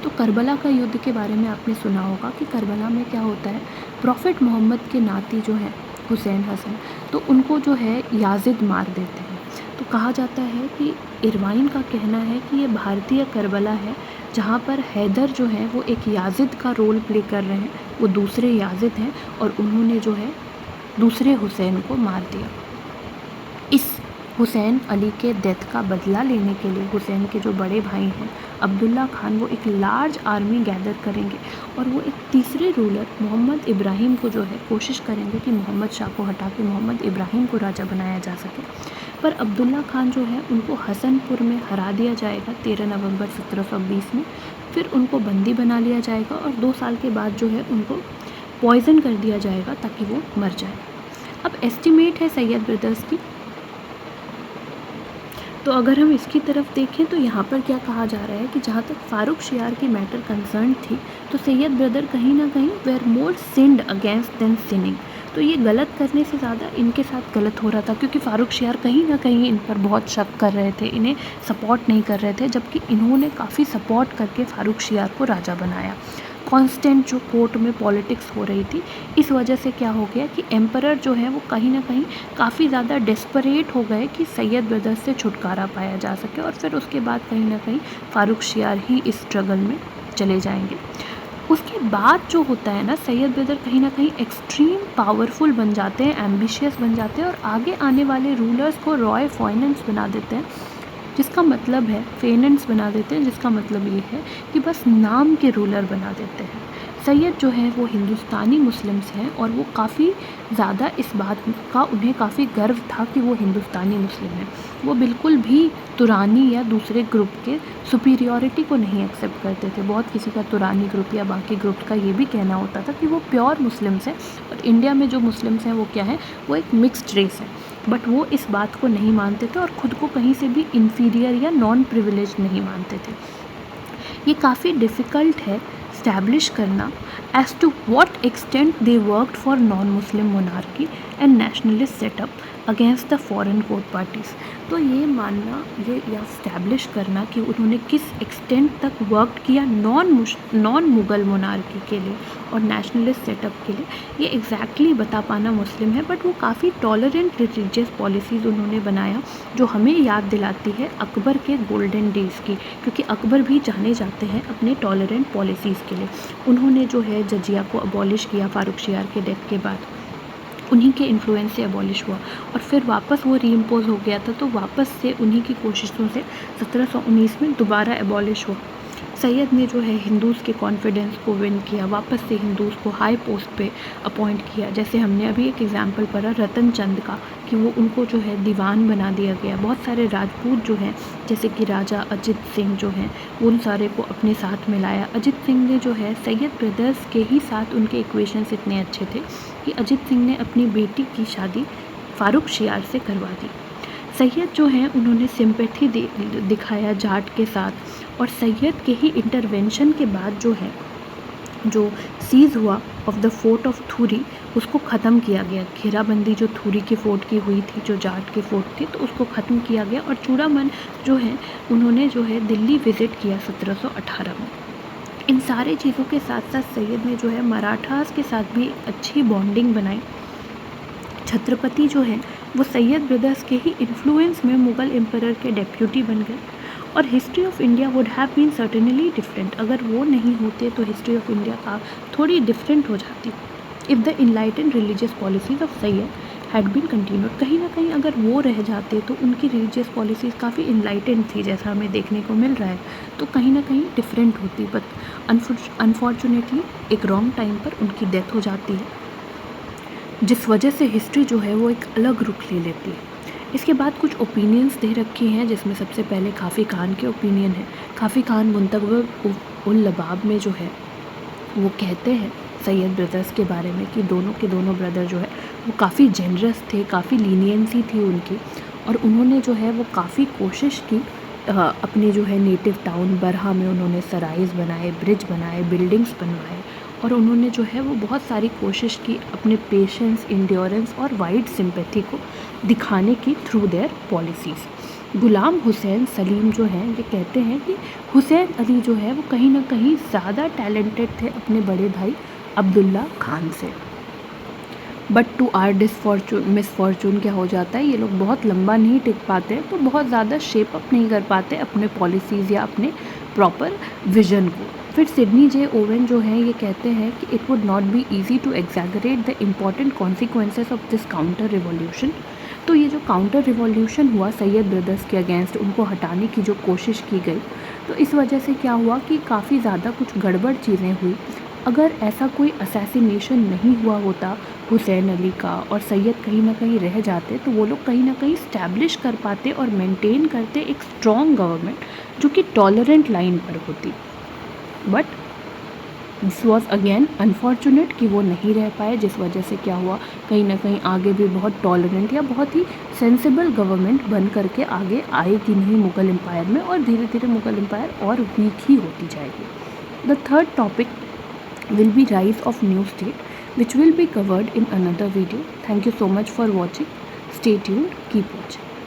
तो करबला का युद्ध के बारे में आपने सुना होगा कि करबला में क्या होता है, प्रॉफिट मोहम्मद के नाती जो है हुसैन हसन, तो उनको जो है याजिद मार देते हैं। तो कहा जाता है कि इरवाइन का कहना है कि ये भारतीय करबला है जहाँ पर हैदर जो है वो एक याजिद का रोल प्ले कर रहे हैं, वो दूसरे याजिद हैं और उन्होंने जो है दूसरे हुसैन को मार दिया। इस हुसैन अली के डेथ का बदला लेने के लिए हुसैन के जो बड़े भाई हैं अब्दुल्ला खान, वो एक लार्ज आर्मी गैदर करेंगे और वो एक तीसरे रूलर मोहम्मद इब्राहिम को जो है कोशिश करेंगे कि मोहम्मद शाह को हटा के मोहम्मद इब्राहिम को राजा बनाया जा सके। पर अब्दुल्ला खान जो है उनको हसनपुर में हरा दिया जाएगा 13 नवंबर 1720 में। फिर उनको बंदी बना लिया जाएगा और 2 साल के बाद जो है उनको पॉइज़न कर दिया जाएगा ताकि वो मर जाए। अब एस्टिमेट है सैयद ब्रदर्स की, तो अगर हम इसकी तरफ देखें तो यहाँ पर क्या कहा जा रहा है कि जहाँ तक फारूक शियार की मैटर कंसर्न थी तो सैयद ब्रदर कहीं ना कहीं were more sinned against than sinning. तो ये गलत करने से ज़्यादा इनके साथ गलत हो रहा था, क्योंकि फारूक शियार कहीं ना कहीं इन पर बहुत शक कर रहे थे, इन्हें सपोर्ट नहीं कर रहे थे, जबकि इन्होंने काफ़ी सपोर्ट करके फारूक शियार को राजा बनाया। कांस्टेंट जो कोर्ट में पॉलिटिक्स हो रही थी, इस वजह से क्या हो गया कि एम्परर जो है वो कहीं ना कहीं काफ़ी ज़्यादा डेस्परेट हो गए कि सैयद ब्रदर्स से छुटकारा पाया जा सके, और फिर उसके बाद कहीं ना कहीं फारूक शियार ही इस स्ट्रगल में चले जाएंगे। उसके बाद जो होता है ना, सैयद ब्रदर कहीं ना कहीं एक्सट्रीम पावरफुल बन जाते हैं, एम्बिशियस बन जाते हैं, और आगे आने वाले रूलर्स को रॉय फाइनेंस बना देते हैं, जिसका मतलब है फेनेंस बना देते हैं, जिसका मतलब ये है कि बस नाम के रूलर बना देते हैं। सैयद जो है वो हिंदुस्तानी मुस्लिम्स हैं, और वो काफ़ी ज़्यादा इस बात का उन्हें काफ़ी गर्व था कि वो हिंदुस्तानी मुस्लिम हैं। वो बिल्कुल भी तुरानी या दूसरे ग्रुप के सुपीरियॉरिटी को नहीं एक्सेप्ट करते थे। बहुत किसी का तुरानी ग्रुप या बाकी ग्रुप का ये भी कहना होता था कि वो प्योर मुस्लिम्स हैं, और इंडिया में जो मुस्लिम्स हैं वो क्या है, वो एक मिक्स्ड रेस है। बट वो इस बात को नहीं मानते थे, और ख़ुद को कहीं से भी इन्फीरियर या नॉन प्रिविलेज नहीं मानते थे। ये काफ़ी डिफ़िकल्ट है स्टैब्लिश करना as to what extent they worked for non Muslim monarchy and nationalist setup against the foreign court parties. तो ये मानना, ये या स्टैब्लिश करना कि उन्होंने किस एक्सटेंट तक वर्क किया नॉन मुग़ल मोनार्की के लिए और नेशनलिस्ट सेटअप के लिए, ये एग्जैक्टली बता पाना मुस्लिम है। बट वो काफ़ी टॉलरेंट रिलीजियस पॉलिसीज़ उन्होंने बनाया, जो हमें याद दिलाती है अकबर के गोल्डन डेज़ की, क्योंकि अकबर भी जाने जाते हैं अपने टॉलरेंट पॉलिसीज़ के लिए। उन्होंने जो है जजिया को अबॉलिश किया फारूक शियार के डेथ के बाद, उन्हीं के इन्फ्लुएंस से अबॉलिश हुआ, और फिर वापस वो रीइम्पोज हो गया था, तो वापस से उन्हीं की कोशिशों से 1719 में दोबारा अबॉलिश हुआ। सैयद ने जो है हिंदूज़ के कॉन्फिडेंस को विन किया, वापस से हिंदूज़ को हाई पोस्ट पे अपॉइंट किया। जैसे हमने अभी एक एग्जांपल पढ़ा रतन चंद का, कि वो उनको जो है दीवान बना दिया गया। बहुत सारे राजपूत जो हैं, जैसे कि राजा अजित सिंह जो हैं, उन सारे को अपने साथ मिलाया। अजित सिंह ने जो है सैयद ब्रदर्स के ही साथ, उनके इक्वेशंस इतने अच्छे थे कि अजित सिंह ने अपनी बेटी की शादी फारूक शियार से करवा दी। सैयद जो हैं उन्होंने सिंपैथी दिखाया जाट के साथ, और सैयद के ही इंटरवेंशन के बाद जो है, जो सीज़ हुआ ऑफ द फोर्ट ऑफ थूरी, उसको ख़त्म किया गया। घेराबंदी जो थूरी के फोर्ट की हुई थी, जो जाट के फोर्ट थी, तो उसको ख़त्म किया गया। और चूड़ामन जो है उन्होंने जो है दिल्ली विज़िट किया 1718 में। इन सारे चीज़ों के साथ साथ सैयद ने जो है मराठास के साथ भी अच्छी बॉन्डिंग बनाई। छत्रपति जो है वो सैयद ब्रदर्स के ही इन्फ्लुएंस में मुग़ल एम्परर के डेप्यूटी बन गए, और history of India would have been certainly different. अगर वो नहीं होते तो हिस्ट्री ऑफ इंडिया का थोड़ी डिफरेंट हो जाती। If the enlightened religious policies of Sayyid had been continued, कहीं ना कहीं अगर वो रह जाते तो उनकी रिलीजियस पॉलिसीज़ काफ़ी इनलाइटेंड थी, जैसा हमें देखने को मिल रहा है, तो कहीं ना कहीं डिफरेंट होती। बट अनफॉर्चुनेटली एक रॉन्ग टाइम पर उनकी डेथ हो जाती है, जिस वजह से हिस्ट्री जो है वो एक अलग रुख ले लेती है। इसके बाद कुछ ओपिनियंस दे रखी हैं, जिसमें सबसे पहले काफ़ी खान के ओपिनियन है। काफ़ी खान मुंतखब उल लबाब में जो है वो कहते हैं सैयद ब्रदर्स के बारे में कि दोनों के दोनों ब्रदर जो है वो काफ़ी जेनरस थे, काफ़ी लीनियंसी थी उनकी, और उन्होंने जो है वो काफ़ी कोशिश की अपने जो है नेटिव टाउन बरहा में उन्होंने सराइज़ बनाए, ब्रिज बनाए, बिल्डिंग्स बनवाए, और उन्होंने जो है वो बहुत सारी कोशिश की अपने पेशेंस, इंड्योरेंस और वाइड सिंपैथी को दिखाने की through their policies. Ghulam Hussain Salim जो हैं ये कहते हैं कि हुसैन अली जो है वो कहीं ना कहीं ज़्यादा टैलेंटेड थे अपने बड़े भाई अब्दुल्ला खान से। बट टू आर मिसफॉर्चून क्या हो जाता है, ये लोग बहुत लंबा नहीं टिक पाते, तो बहुत ज़्यादा शेप अप नहीं कर पाते अपने पॉलिसीज़ या अपने प्रॉपर विजन को। फिर सिडनी जे ओवन जो हैं ये कहते हैं कि it would not be easy to exaggerate the important consequences of this counter revolution. तो ये जो काउंटर रिवॉल्यूशन हुआ सैयद ब्रदर्स के अगेंस्ट, उनको हटाने की जो कोशिश की गई, तो इस वजह से क्या हुआ कि काफ़ी ज़्यादा कुछ गड़बड़ चीज़ें हुई। अगर ऐसा कोई असैसिनेशन नहीं हुआ होता हुसैन अली का और सैयद कहीं ना कहीं रह जाते, तो वो लोग कहीं ना कहीं स्टैब्लिश कर पाते और मेंटेन करते एक स्ट्रॉन्ग गवर्नमेंट जो कि टॉलरेंट लाइन पर होती। But this was again unfortunate कि वो नहीं रह पाए, जिस वजह से क्या हुआ, कहीं ना कहीं आगे भी बहुत टॉलरेंट या बहुत ही सेंसिबल गवर्नमेंट बन करके आगे आएगी नहीं मुग़ल एम्पायर में, और धीरे धीरे मुग़ल एम्पायर और वीक ही होती जाएगी। The third topic will be rise of new state, which will be covered in another video. Thank you so much for watching. Stay tuned, keep watching.